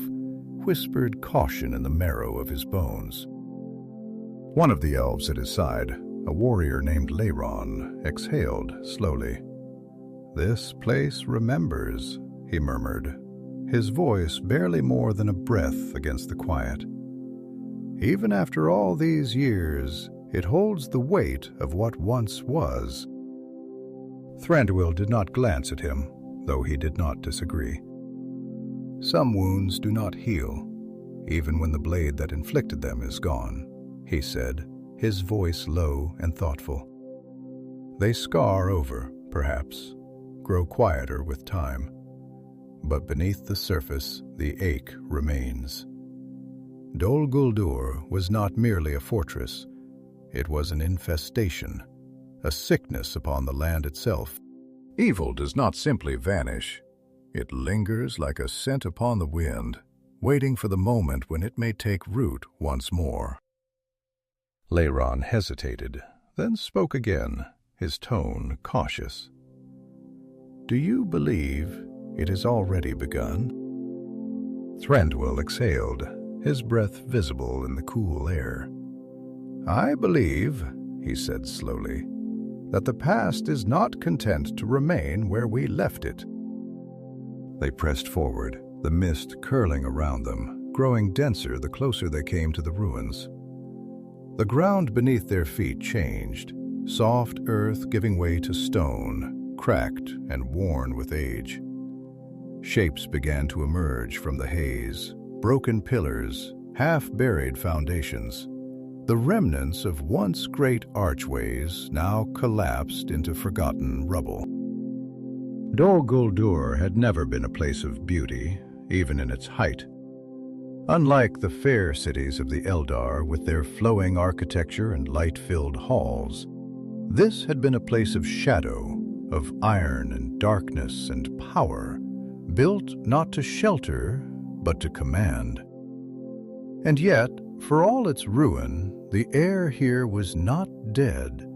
whispered caution in the marrow of his bones. One of the elves at his side, a warrior named Lotr, exhaled slowly. "This place remembers," he murmured, his voice barely more than a breath against the quiet. "Even after all these years, it holds the weight of what once was." Thranduil did not glance at him, though he did not disagree. "Some wounds do not heal, even when the blade that inflicted them is gone," he said, his voice low and thoughtful. "They scar over, perhaps, grow quieter with time. But beneath the surface, the ache remains." Dol Guldur was not merely a fortress. It was an infestation, a sickness upon the land itself. Evil does not simply vanish. It lingers like a scent upon the wind, waiting for the moment when it may take root once more. Lotr hesitated, then spoke again, his tone cautious. "Do you believe it has already begun?" Thranduil exhaled, his breath visible in the cool air. "I believe," he said slowly, "that the past is not content to remain where we left it." They pressed forward, the mist curling around them, growing denser the closer they came to the ruins. The ground beneath their feet changed, soft earth giving way to stone, cracked and worn with age. Shapes began to emerge from the haze, broken pillars, half-buried foundations. The remnants of once great archways now collapsed into forgotten rubble. Dol Guldur had never been a place of beauty, even in its height. Unlike the fair cities of the Eldar with their flowing architecture and light-filled halls, this had been a place of shadow, of iron and darkness and power, built not to shelter, but to command. And yet, for all its ruin, the air here was not dead.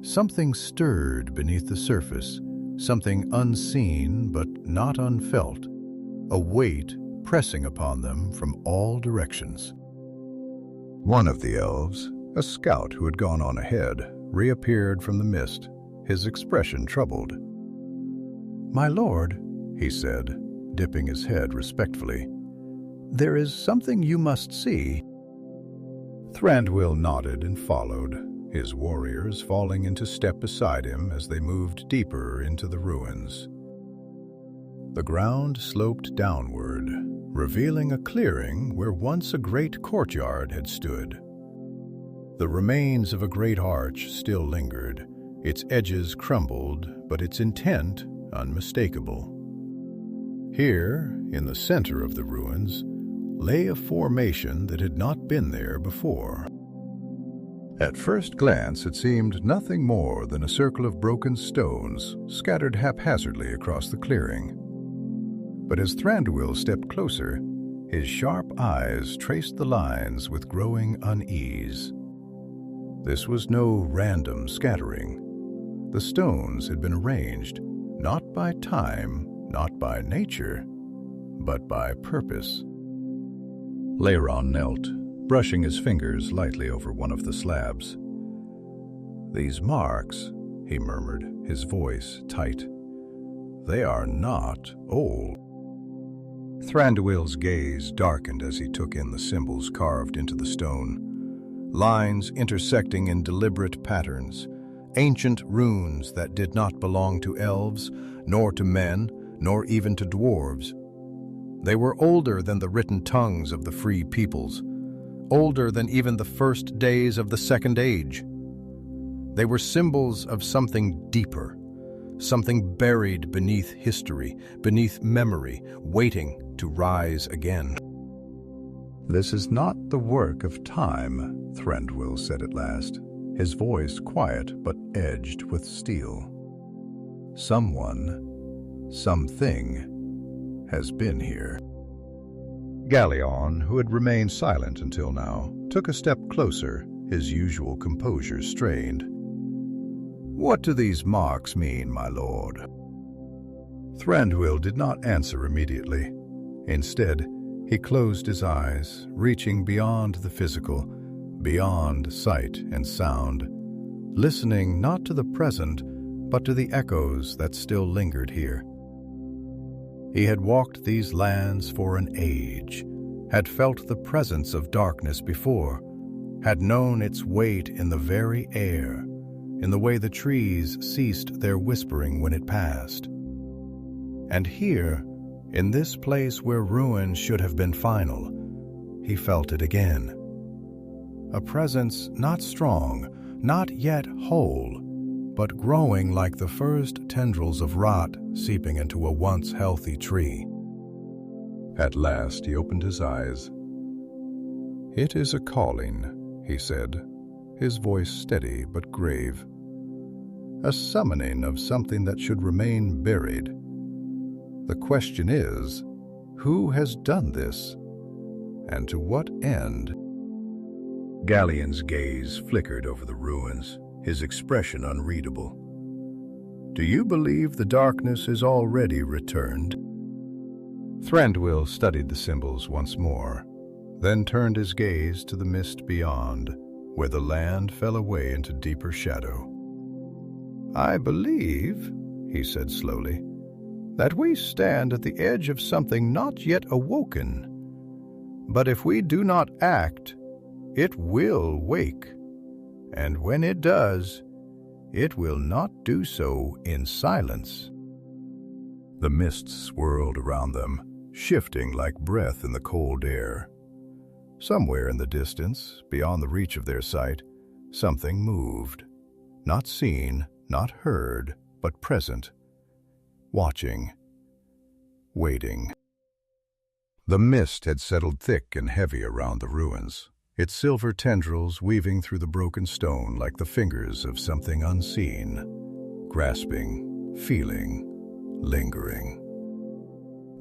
Something stirred beneath the surface, something unseen but not unfelt, a weight pressing upon them from all directions. One of the elves, a scout who had gone on ahead, reappeared from the mist, his expression troubled. "My lord," he said, dipping his head respectfully, "there is something you must see." Thranduil nodded and followed, his warriors falling into step beside him as they moved deeper into the ruins. The ground sloped downward, revealing a clearing where once a great courtyard had stood. The remains of a great arch still lingered, its edges crumbled, but its intent unmistakable. Here, in the center of the ruins, lay a formation that had not been there before. At first glance, it seemed nothing more than a circle of broken stones scattered haphazardly across the clearing. But as Thranduil stepped closer, His sharp eyes traced the lines with growing unease. This was no random scattering. The stones had been arranged, not by time, not by nature, but by purpose. Lairon knelt, brushing his fingers lightly over one of the slabs. "These marks," he murmured, his voice tight, "they are not old." Thranduil's gaze darkened as he took in the symbols carved into the stone, lines intersecting in deliberate patterns, ancient runes that did not belong to elves, nor to men, nor even to dwarves. They were older than the written tongues of the free peoples, older than even the first days of the Second Age. They were symbols of something deeper, something buried beneath history, beneath memory, waiting to rise again. "This is not the work of time," Thranduil said at last, his voice quiet but edged with steel. "Someone, something, has been here." Galion, who had remained silent until now, took a step closer, his usual composure strained. "What do these marks mean, my lord?" Thranduil did not answer immediately. Instead, he closed his eyes, reaching beyond the physical, beyond sight and sound, listening not to the present, but to the echoes that still lingered here. He had walked these lands for an age, had felt the presence of darkness before, had known its weight in the very air, in the way the trees ceased their whispering when it passed. And here, in this place where ruin should have been final, he felt it again. A presence not strong, not yet whole, but growing like the first tendrils of rot seeping into a once healthy tree. At last he opened his eyes. "It is a calling," he said, his voice steady but grave. "A summoning of something that should remain buried. The question is, who has done this, and to what end?" Galion's gaze flickered over the ruins, his expression unreadable. "Do you believe the darkness is already returned?" Thranduil studied the symbols once more, then turned his gaze to the mist beyond, where the land fell away into deeper shadow. "I believe," he said slowly, "that we stand at the edge of something not yet awoken. But if we do not act, it will wake. And when it does, it will not do so in silence." The mist swirled around them, shifting like breath in the cold air. Somewhere in the distance, beyond the reach of their sight, something moved. Not seen, not heard, but present. Watching. Waiting. The mist had settled thick and heavy around the ruins, its silver tendrils weaving through the broken stone like the fingers of something unseen, grasping, feeling, lingering.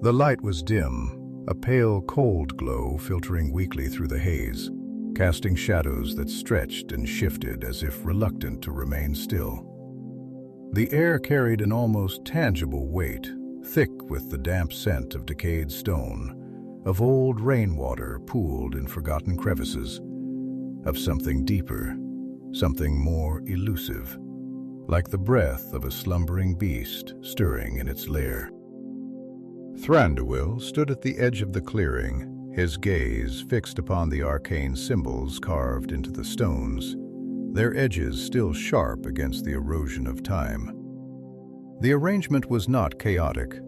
The light was dim, a pale, cold glow filtering weakly through the haze, casting shadows that stretched and shifted as if reluctant to remain still. The air carried an almost tangible weight, thick with the damp scent of decayed stone, of old rainwater pooled in forgotten crevices, of something deeper, something more elusive, like the breath of a slumbering beast stirring in its lair. Thranduil stood at the edge of the clearing, his gaze fixed upon the arcane symbols carved into the stones, their edges still sharp against the erosion of time. The arrangement was not chaotic.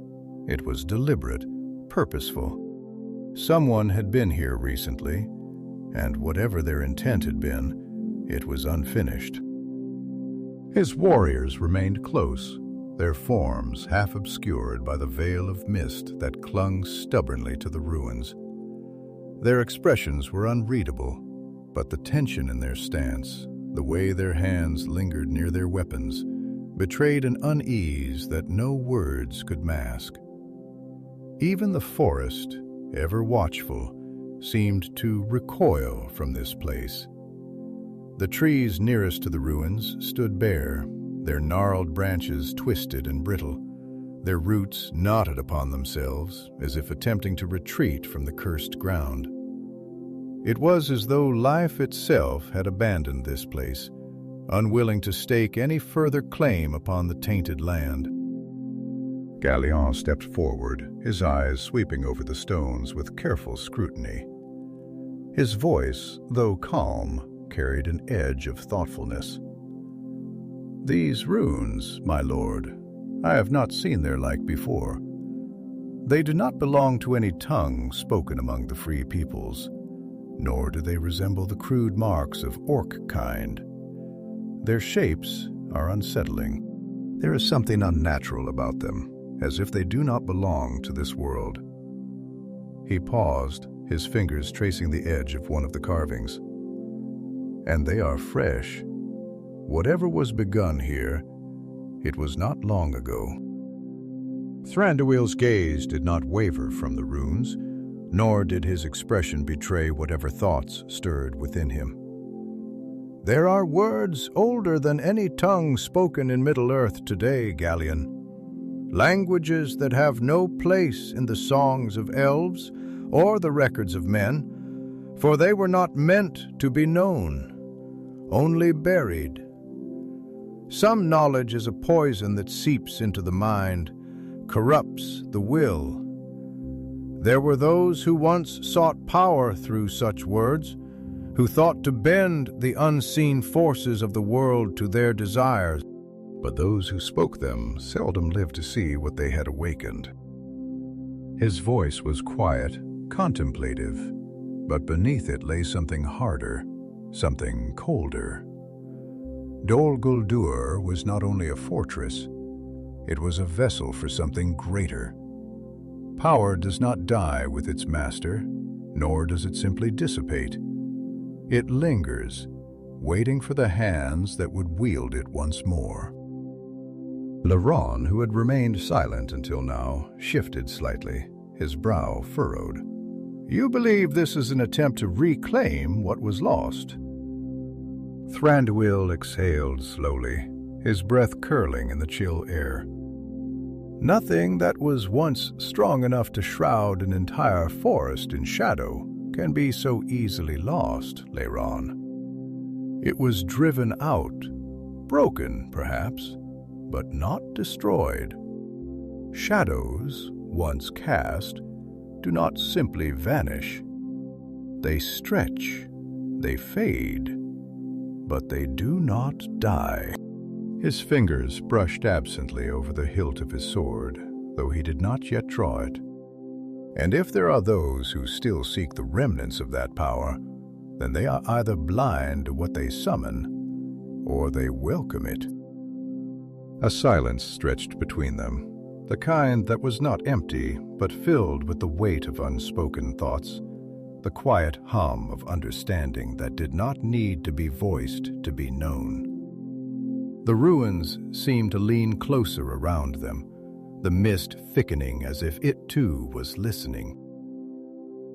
It was deliberate, purposeful. Someone had been here recently, and whatever their intent had been, it was unfinished. His warriors remained close, their forms half obscured by the veil of mist that clung stubbornly to the ruins. Their expressions were unreadable, but the tension in their stance, the way their hands lingered near their weapons, betrayed an unease that no words could mask. Even the forest, ever watchful, seemed to recoil from this place. The trees nearest to the ruins stood bare, their gnarled branches twisted and brittle, their roots knotted upon themselves as if attempting to retreat from the cursed ground. It was as though life itself had abandoned this place, unwilling to stake any further claim upon the tainted land. Galion stepped forward, his eyes sweeping over the stones with careful scrutiny. His voice, though calm, carried an edge of thoughtfulness. "These runes, my lord, I have not seen their like before. They do not belong to any tongue spoken among the free peoples, nor do they resemble the crude marks of orc kind. Their shapes are unsettling. There is something unnatural about them, as if they do not belong to this world." He paused, his fingers tracing the edge of one of the carvings. "And they are fresh. Whatever was begun here, it was not long ago." Thranduil's gaze did not waver from the runes, nor did his expression betray whatever thoughts stirred within him. "There are words older than any tongue spoken in Middle-earth today, Galion. Languages that have no place in the songs of elves or the records of men, for they were not meant to be known, only buried. Some knowledge is a poison that seeps into the mind, corrupts the will. There were those who once sought power through such words, who thought to bend the unseen forces of the world to their desires. But those who spoke them seldom lived to see what they had awakened." His voice was quiet, contemplative, but beneath it lay something harder, something colder. Dol Guldur was not only a fortress, it was a vessel for something greater. Power does not die with its master, nor does it simply dissipate. It lingers, waiting for the hands that would wield it once more. Lordoftherings, who had remained silent until now, shifted slightly, his brow furrowed. "You believe this is an attempt to reclaim what was lost?" Thranduil exhaled slowly, his breath curling in the chill air. "Nothing that was once strong enough to shroud an entire forest in shadow can be so easily lost, Lordoftherings. It was driven out, broken perhaps, but not destroyed. Shadows, once cast, do not simply vanish. They stretch, they fade, but they do not die." His fingers brushed absently over the hilt of his sword, though he did not yet draw it. "And if there are those who still seek the remnants of that power, then they are either blind to what they summon, or they welcome it." A silence stretched between them, the kind that was not empty, but filled with the weight of unspoken thoughts, the quiet hum of understanding that did not need to be voiced to be known. The ruins seemed to lean closer around them, the mist thickening as if it too was listening.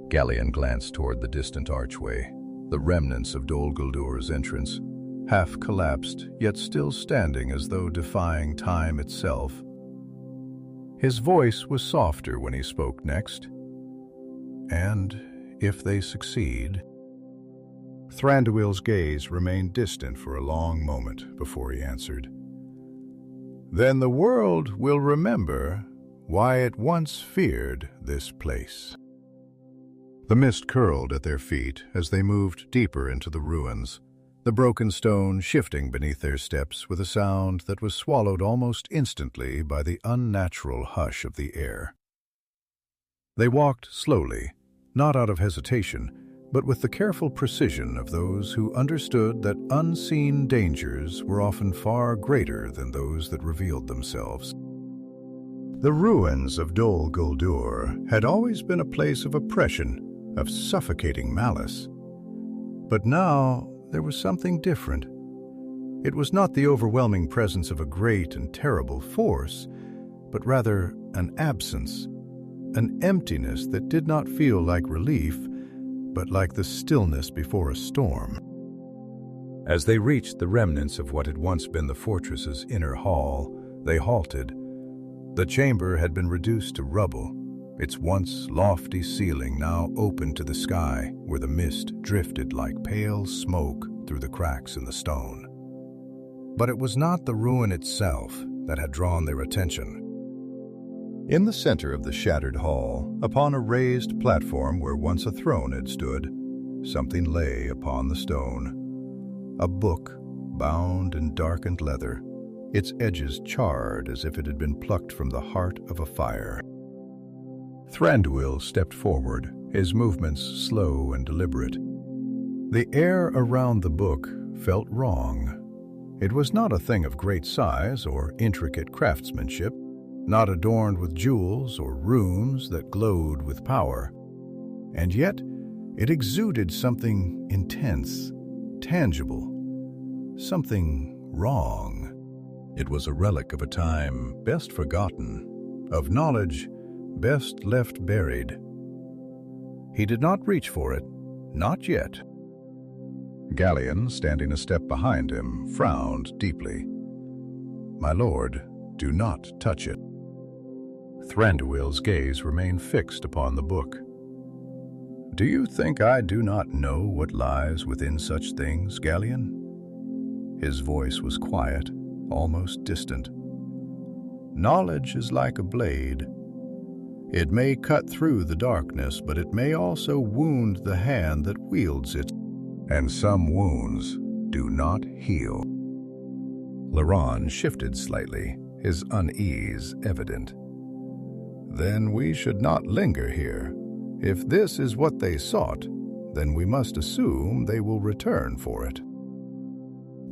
Galion glanced toward the distant archway, the remnants of Dol Guldur's entrance, half collapsed, yet still standing as though defying time itself. His voice was softer when he spoke next. "And if they succeed?" Thranduil's gaze remained distant for a long moment before he answered. "Then the world will remember why it once feared this place." The mist curled at their feet as they moved deeper into the ruins, the broken stone shifting beneath their steps with a sound that was swallowed almost instantly by the unnatural hush of the air. They walked slowly, not out of hesitation, but with the careful precision of those who understood that unseen dangers were often far greater than those that revealed themselves. The ruins of Dol Guldur had always been a place of oppression, of suffocating malice. But now there was something different. It was not the overwhelming presence of a great and terrible force, but rather an absence, an emptiness that did not feel like relief, but like the stillness before a storm. As they reached the remnants of what had once been the fortress's inner hall, they halted. The chamber had been reduced to rubble, its once lofty ceiling now open to the sky, where the mist drifted like pale smoke through the cracks in the stone. But it was not the ruin itself that had drawn their attention. In the center of the shattered hall, upon a raised platform where once a throne had stood, something lay upon the stone. A book, bound in darkened leather, its edges charred as if it had been plucked from the heart of a fire. Thranduil stepped forward, his movements slow and deliberate. The air around the book felt wrong. It was not a thing of great size or intricate craftsmanship, not adorned with jewels or runes that glowed with power. And yet, it exuded something intense, tangible, something wrong. It was a relic of a time best forgotten, of knowledge best left buried. He did not reach for it, not yet. Galion, standing a step behind him, frowned deeply. "My lord, do not touch it." Thranduil's gaze remained fixed upon the book. "Do you think I do not know what lies within such things, Galion?" His voice was quiet, almost distant. "Knowledge is like a blade. It may cut through the darkness, but it may also wound the hand that wields it. And some wounds do not heal." Laron shifted slightly, his unease evident. "Then we should not linger here. If this is what they sought, then we must assume they will return for it."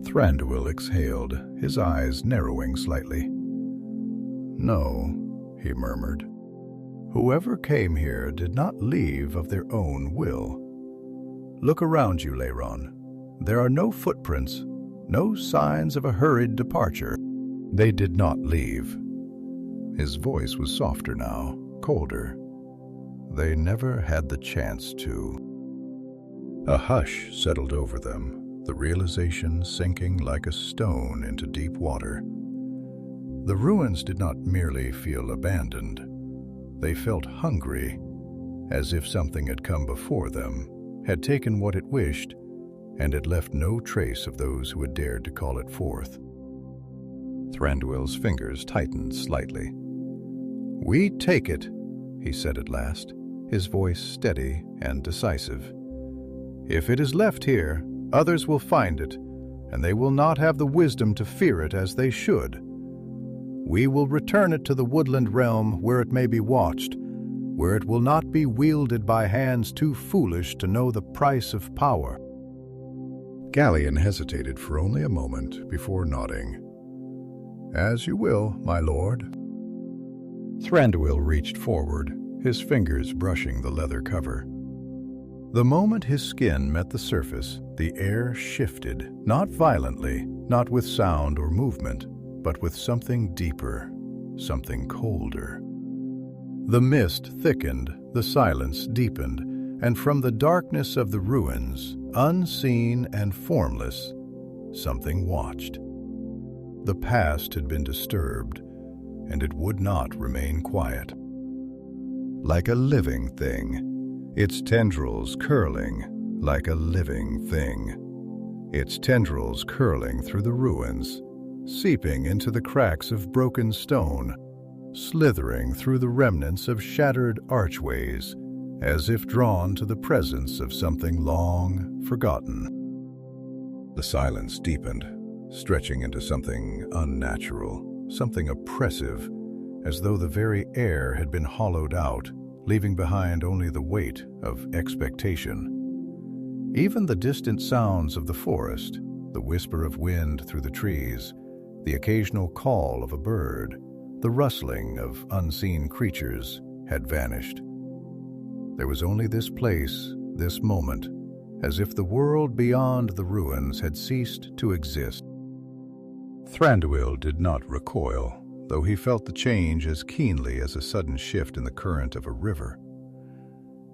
Thranduil exhaled, his eyes narrowing slightly. "No," he murmured. "Whoever came here did not leave of their own will. Look around you, Laron. There are no footprints, no signs of a hurried departure. They did not leave." His voice was softer now, colder. "They never had the chance to." A hush settled over them, the realization sinking like a stone into deep water. The ruins did not merely feel abandoned. They felt hungry, as if something had come before them, had taken what it wished, and had left no trace of those who had dared to call it forth. Thranduil's fingers tightened slightly. "We take it," he said at last, his voice steady and decisive. "If it is left here, others will find it, and they will not have the wisdom to fear it as they should. We will return it to the Woodland Realm where it may be watched, where it will not be wielded by hands too foolish to know the price of power." Galion hesitated for only a moment before nodding. "As you will, my lord." Thranduil reached forward, his fingers brushing the leather cover. The moment his skin met the surface, the air shifted, not violently, not with sound or movement, but with something deeper, something colder. The mist thickened, the silence deepened, and from the darkness of the ruins, unseen and formless, something watched. The past had been disturbed, and it would not remain quiet. Like a living thing, its tendrils curling like a living thing. Its tendrils curling through the ruins, seeping into the cracks of broken stone, slithering through the remnants of shattered archways, as if drawn to the presence of something long forgotten. The silence deepened, stretching into something unnatural, something oppressive, as though the very air had been hollowed out, leaving behind only the weight of expectation. Even the distant sounds of the forest, the whisper of wind through the trees, the occasional call of a bird, the rustling of unseen creatures, had vanished. There was only this place, this moment, as if the world beyond the ruins had ceased to exist. Thranduil did not recoil, though he felt the change as keenly as a sudden shift in the current of a river.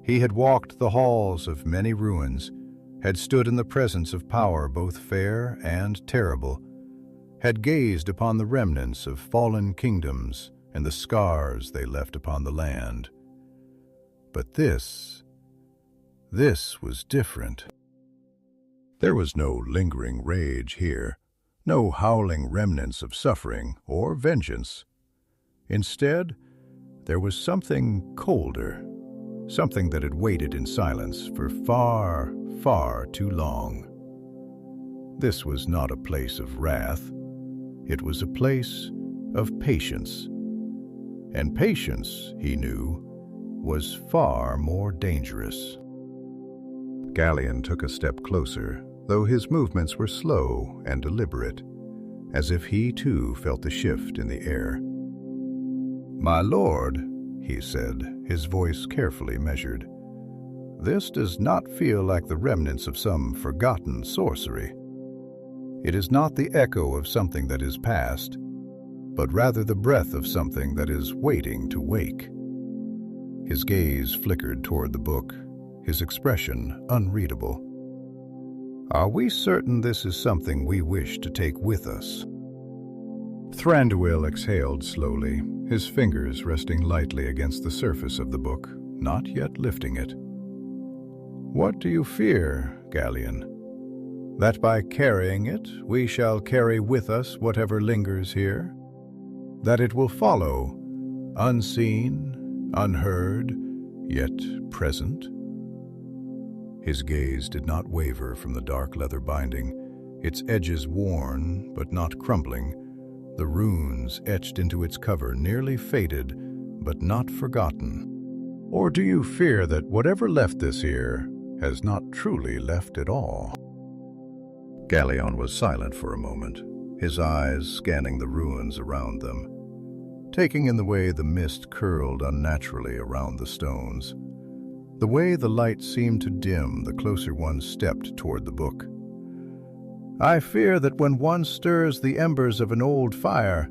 He had walked the halls of many ruins, had stood in the presence of power both fair and terrible, had gazed upon the remnants of fallen kingdoms and the scars they left upon the land. But this was different. There was no lingering rage here, no howling remnants of suffering or vengeance. Instead, there was something colder, something that had waited in silence for far, far too long. This was not a place of wrath. It was a place of patience. And patience, he knew, was far more dangerous. Galion took a step closer, though his movements were slow and deliberate, as if he too felt the shift in the air. "My lord," he said, his voice carefully measured, "this does not feel like the remnants of some forgotten sorcery. It is not the echo of something that is past, but rather the breath of something that is waiting to wake." His gaze flickered toward the book, his expression unreadable. "Are we certain this is something we wish to take with us?" Thranduil exhaled slowly, his fingers resting lightly against the surface of the book, not yet lifting it. "What do you fear, Galion? That by carrying it we shall carry with us whatever lingers here? That it will follow, unseen, unheard, yet present?" His gaze did not waver from the dark leather binding, its edges worn but not crumbling, the runes etched into its cover nearly faded but not forgotten. "Or do you fear that whatever left this here has not truly left at all?" Galion was silent for a moment, his eyes scanning the ruins around them, taking in the way the mist curled unnaturally around the stones, the way the light seemed to dim the closer one stepped toward the book. "I fear that when one stirs the embers of an old fire,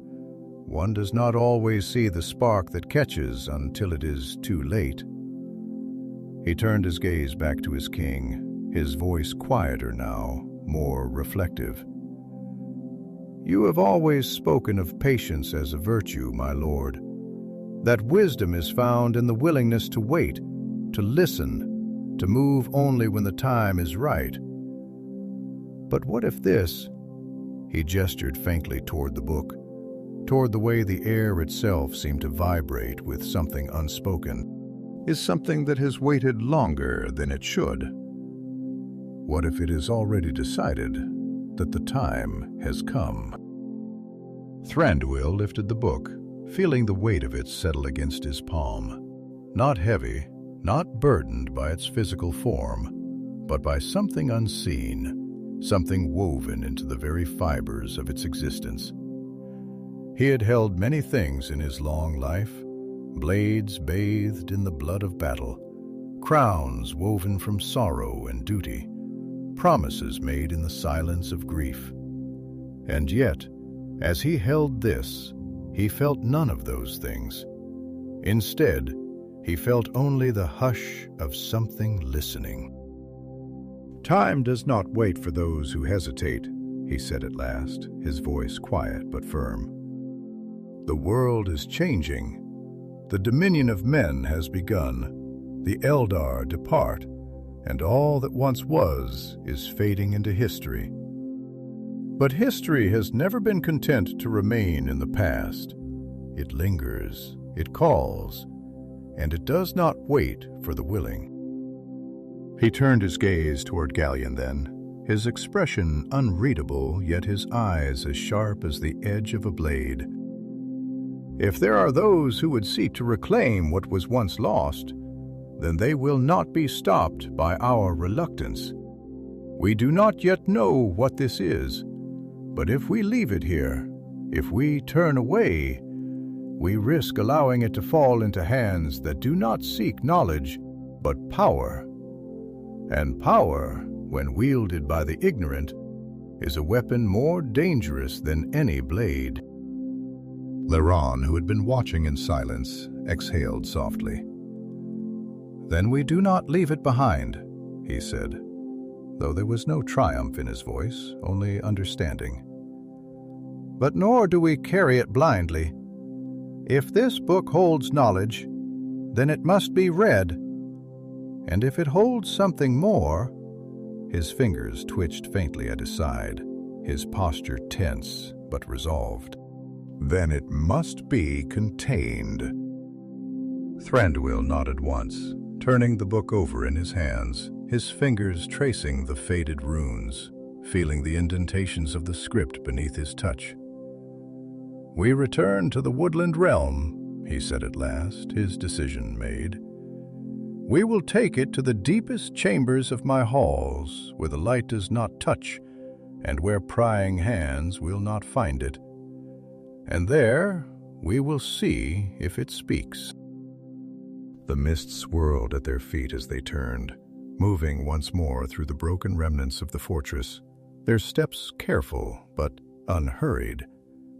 one does not always see the spark that catches until it is too late." He turned his gaze back to his king, his voice quieter now, more reflective. "You have always spoken of patience as a virtue, my lord. That wisdom is found in the willingness to wait, to listen, to move only when the time is right. But what if this," he gestured faintly toward the book, toward the way the air itself seemed to vibrate with something unspoken, "is something that has waited longer than it should? What if it is already decided that the time has come?" Thranduil lifted the book, feeling the weight of it settle against his palm. Not heavy, not burdened by its physical form, but by something unseen, something woven into the very fibers of its existence. He had held many things in his long life, blades bathed in the blood of battle, crowns woven from sorrow and duty, promises made in the silence of grief. And yet, as he held this, he felt none of those things. Instead, he felt only the hush of something listening. "Time does not wait for those who hesitate," he said at last, his voice quiet but firm. "The world is changing. The dominion of men has begun. The Eldar depart, and all that once was is fading into history. But history has never been content to remain in the past. It lingers, it calls, and it does not wait for the willing." He turned his gaze toward Galion then, his expression unreadable, yet his eyes as sharp as the edge of a blade. "If there are those who would seek to reclaim what was once lost, then they will not be stopped by our reluctance. We do not yet know what this is, but if we leave it here, if we turn away, we risk allowing it to fall into hands that do not seek knowledge, but power. And power, when wielded by the ignorant, is a weapon more dangerous than any blade." Leron, who had been watching in silence, exhaled softly. "Then we do not leave it behind," he said, though there was no triumph in his voice, only understanding. "But nor do we carry it blindly. If this book holds knowledge, then it must be read. And if it holds something more—" His fingers twitched faintly at his side, his posture tense but resolved. "Then it must be contained." Thranduil nodded once, turning the book over in his hands, his fingers tracing the faded runes, feeling the indentations of the script beneath his touch. "We return to the Woodland Realm," he said at last, his decision made. "We will take it to the deepest chambers of my halls, where the light does not touch, and where prying hands will not find it. And there we will see if it speaks." The mist swirled at their feet as they turned, moving once more through the broken remnants of the fortress, their steps careful but unhurried,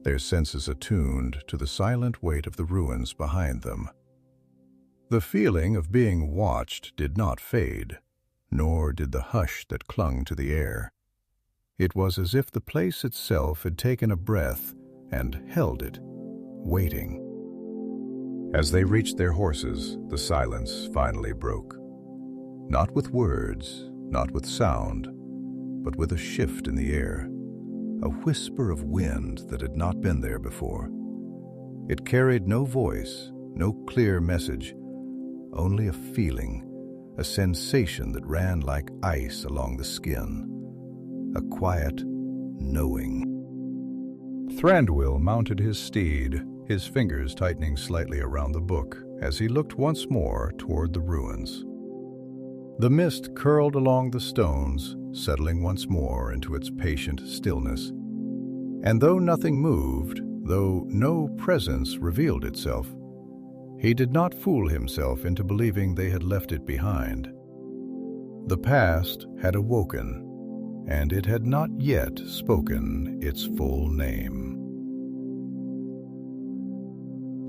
their senses attuned to the silent weight of the ruins behind them. The feeling of being watched did not fade, nor did the hush that clung to the air. It was as if the place itself had taken a breath and held it, waiting. As they reached their horses, the silence finally broke. Not with words, not with sound, but with a shift in the air, a whisper of wind that had not been there before. It carried no voice, no clear message, only a feeling, a sensation that ran like ice along the skin, a quiet knowing. Thranduil mounted his steed, his fingers tightening slightly around the book as he looked once more toward the ruins. The mist curled along the stones, settling once more into its patient stillness. And though nothing moved, though no presence revealed itself, he did not fool himself into believing they had left it behind. The past had awoken, and it had not yet spoken its full name.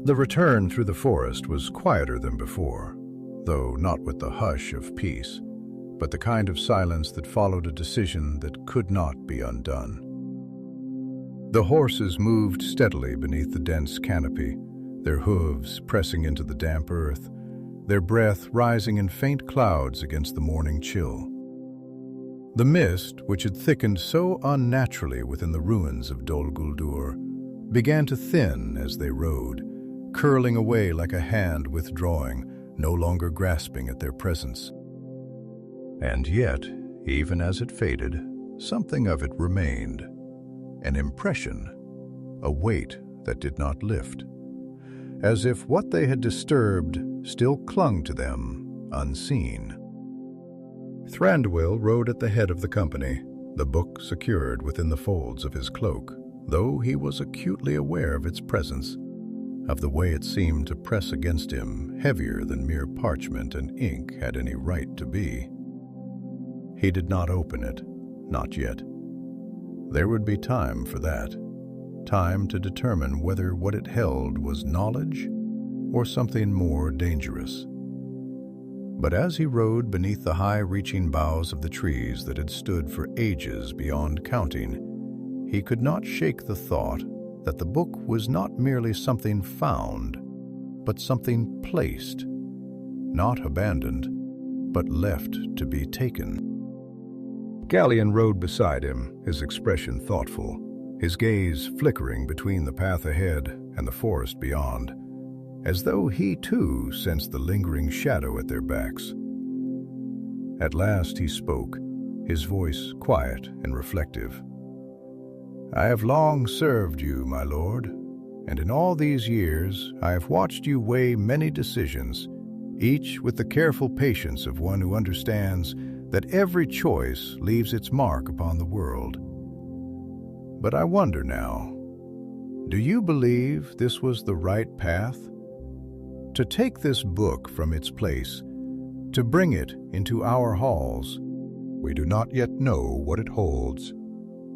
The return through the forest was quieter than before, though not with the hush of peace, but the kind of silence that followed a decision that could not be undone. The horses moved steadily beneath the dense canopy, their hooves pressing into the damp earth, their breath rising in faint clouds against the morning chill. The mist, which had thickened so unnaturally within the ruins of Dol Guldur, began to thin as they rode, curling away like a hand withdrawing, no longer grasping at their presence. And yet, even as it faded, something of it remained, an impression, a weight that did not lift, as if what they had disturbed still clung to them, unseen. Thranduil rode at the head of the company, the book secured within the folds of his cloak, though he was acutely aware of its presence, of the way it seemed to press against him, heavier than mere parchment and ink had any right to be. He did not open it, not yet. There would be time for that, time to determine whether what it held was knowledge or something more dangerous. But as he rode beneath the high-reaching boughs of the trees that had stood for ages beyond counting, he could not shake the thought that the book was not merely something found, but something placed, not abandoned, but left to be taken. Galion rode beside him, his expression thoughtful, his gaze flickering between the path ahead and the forest beyond, as though he too sensed the lingering shadow at their backs. At last he spoke, his voice quiet and reflective. "I have long served you, my lord, and in all these years I have watched you weigh many decisions, each with the careful patience of one who understands that every choice leaves its mark upon the world. But I wonder now, do you believe this was the right path? To take this book from its place, to bring it into our halls, we do not yet know what it holds,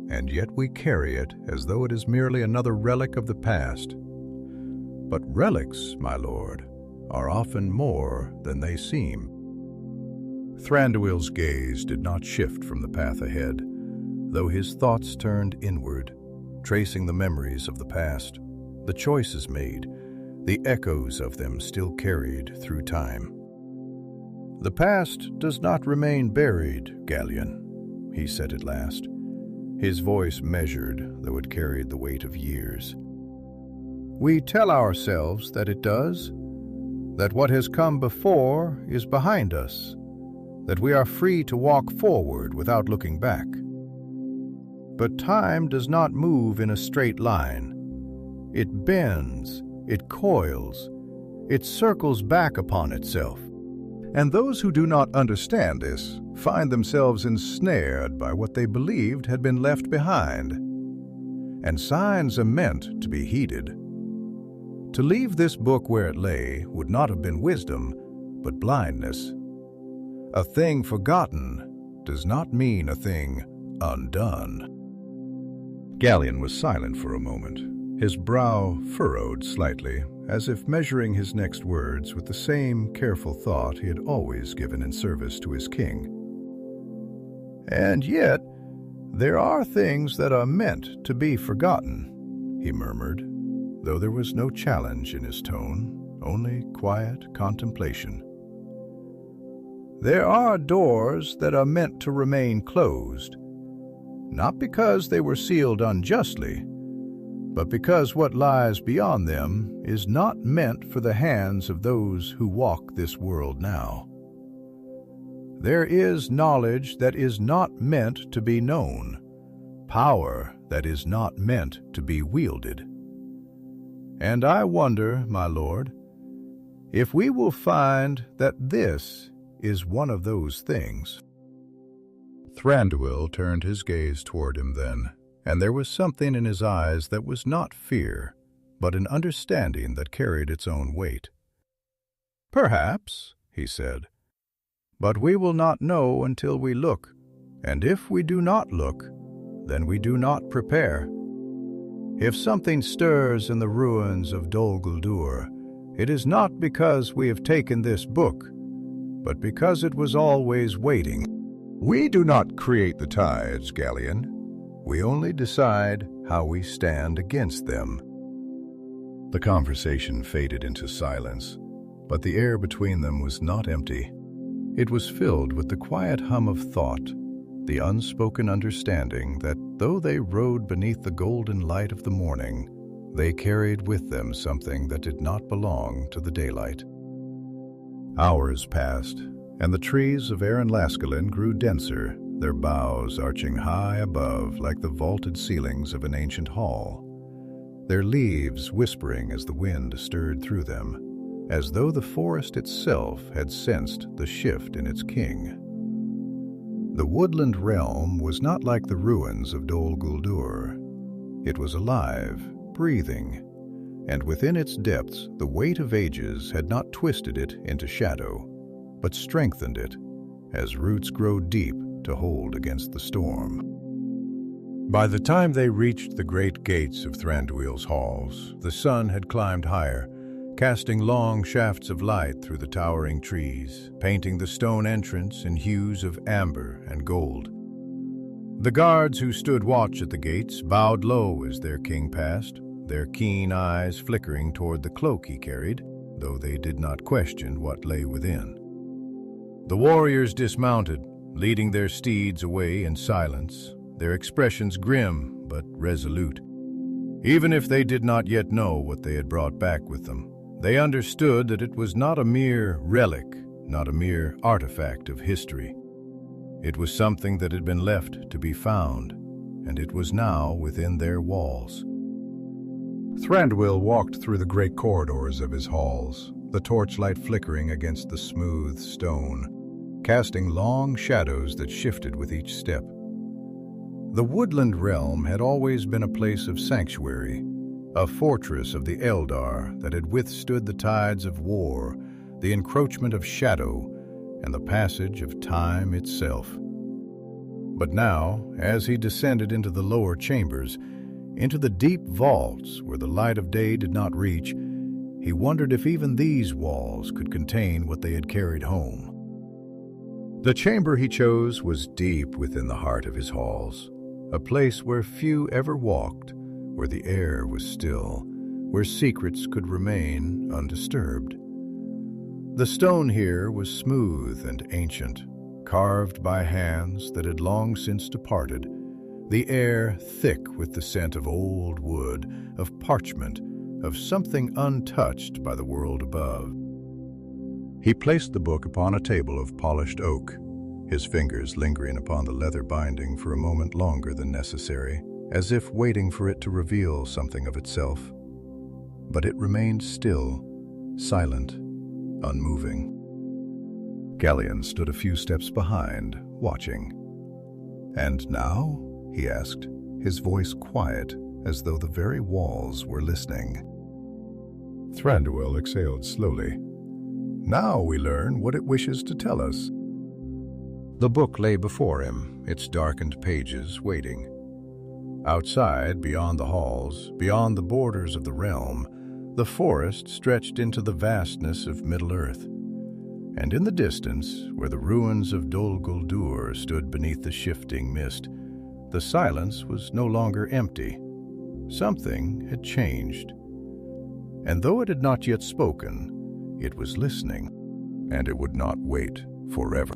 and yet we carry it as though it is merely another relic of the past, But relics, my lord, are often more than they seem. Thranduil's gaze did not shift from the path ahead, though his thoughts turned inward, tracing the memories of the past, the choices made, the echoes of them still carried through time. "The past does not remain buried, Galion," he said at last, his voice measured, though it carried the weight of years. "We tell ourselves that it does, that what has come before is behind us, that we are free to walk forward without looking back. But time does not move in a straight line. It bends, it coils, it circles back upon itself. And those who do not understand this find themselves ensnared by what they believed had been left behind. And signs are meant to be heeded. To leave this book where it lay would not have been wisdom, but blindness. A thing forgotten does not mean a thing undone." Galion was silent for a moment, his brow furrowed slightly, as if measuring his next words with the same careful thought he had always given in service to his king. "And yet, there are things that are meant to be forgotten," he murmured, though there was no challenge in his tone, only quiet contemplation. "There are doors that are meant to remain closed, not because they were sealed unjustly, but because what lies beyond them is not meant for the hands of those who walk this world now. There is knowledge that is not meant to be known, power that is not meant to be wielded. And I wonder, my lord, if we will find that this is one of those things." Thranduil turned his gaze toward him then, and there was something in his eyes that was not fear, but an understanding that carried its own weight. "Perhaps," he said, "but we will not know until we look, and if we do not look, then we do not prepare. If something stirs in the ruins of Dol Guldur, it is not because we have taken this book, but because it was always waiting. We do not create the tides, Galion. We only decide how we stand against them." The conversation faded into silence, but the air between them was not empty. It was filled with the quiet hum of thought, the unspoken understanding that though they rode beneath the golden light of the morning, they carried with them something that did not belong to the daylight. Hours passed, and the trees of Laskalin grew denser, their boughs arching high above like the vaulted ceilings of an ancient hall, their leaves whispering as the wind stirred through them, as though the forest itself had sensed the shift in its king. The Woodland Realm was not like the ruins of Dol Guldur. It was alive, breathing, and within its depths the weight of ages had not twisted it into shadow, but strengthened it, as roots grow deep to hold against the storm. By the time they reached the great gates of Thranduil's halls, the sun had climbed higher, casting long shafts of light through the towering trees, painting the stone entrance in hues of amber and gold. The guards who stood watch at the gates bowed low as their king passed, their keen eyes flickering toward the cloak he carried, though they did not question what lay within. The warriors dismounted, leading their steeds away in silence, their expressions grim but resolute. Even if they did not yet know what they had brought back with them, they understood that it was not a mere relic, not a mere artifact of history. It was something that had been left to be found, and it was now within their walls. Thranduil walked through the great corridors of his halls, the torchlight flickering against the smooth stone, casting long shadows that shifted with each step. The Woodland Realm had always been a place of sanctuary, a fortress of the Eldar that had withstood the tides of war, the encroachment of shadow, and the passage of time itself. But now, as he descended into the lower chambers, into the deep vaults where the light of day did not reach, He wondered if even these walls could contain what they had carried home. The chamber he chose was deep within the heart of his halls, a place where few ever walked, where the air was still, where secrets could remain undisturbed. The stone here was smooth and ancient, carved by hands that had long since departed, the air thick with the scent of old wood, of parchment, of something untouched by the world above. He placed the book upon a table of polished oak, his fingers lingering upon the leather binding for a moment longer than necessary, as if waiting for it to reveal something of itself. But it remained still, silent, unmoving. Galion stood a few steps behind, watching. "And now?" he asked, his voice quiet, as though the very walls were listening. Thranduil exhaled slowly. "Now we learn what it wishes to tell us." The book lay before him, its darkened pages waiting. Outside, beyond the halls, beyond the borders of the realm, the forest stretched into the vastness of Middle-earth. And in the distance, where the ruins of Dol Guldur stood beneath the shifting mist, the silence was no longer empty. Something had changed. And though it had not yet spoken, it was listening, and it would not wait forever.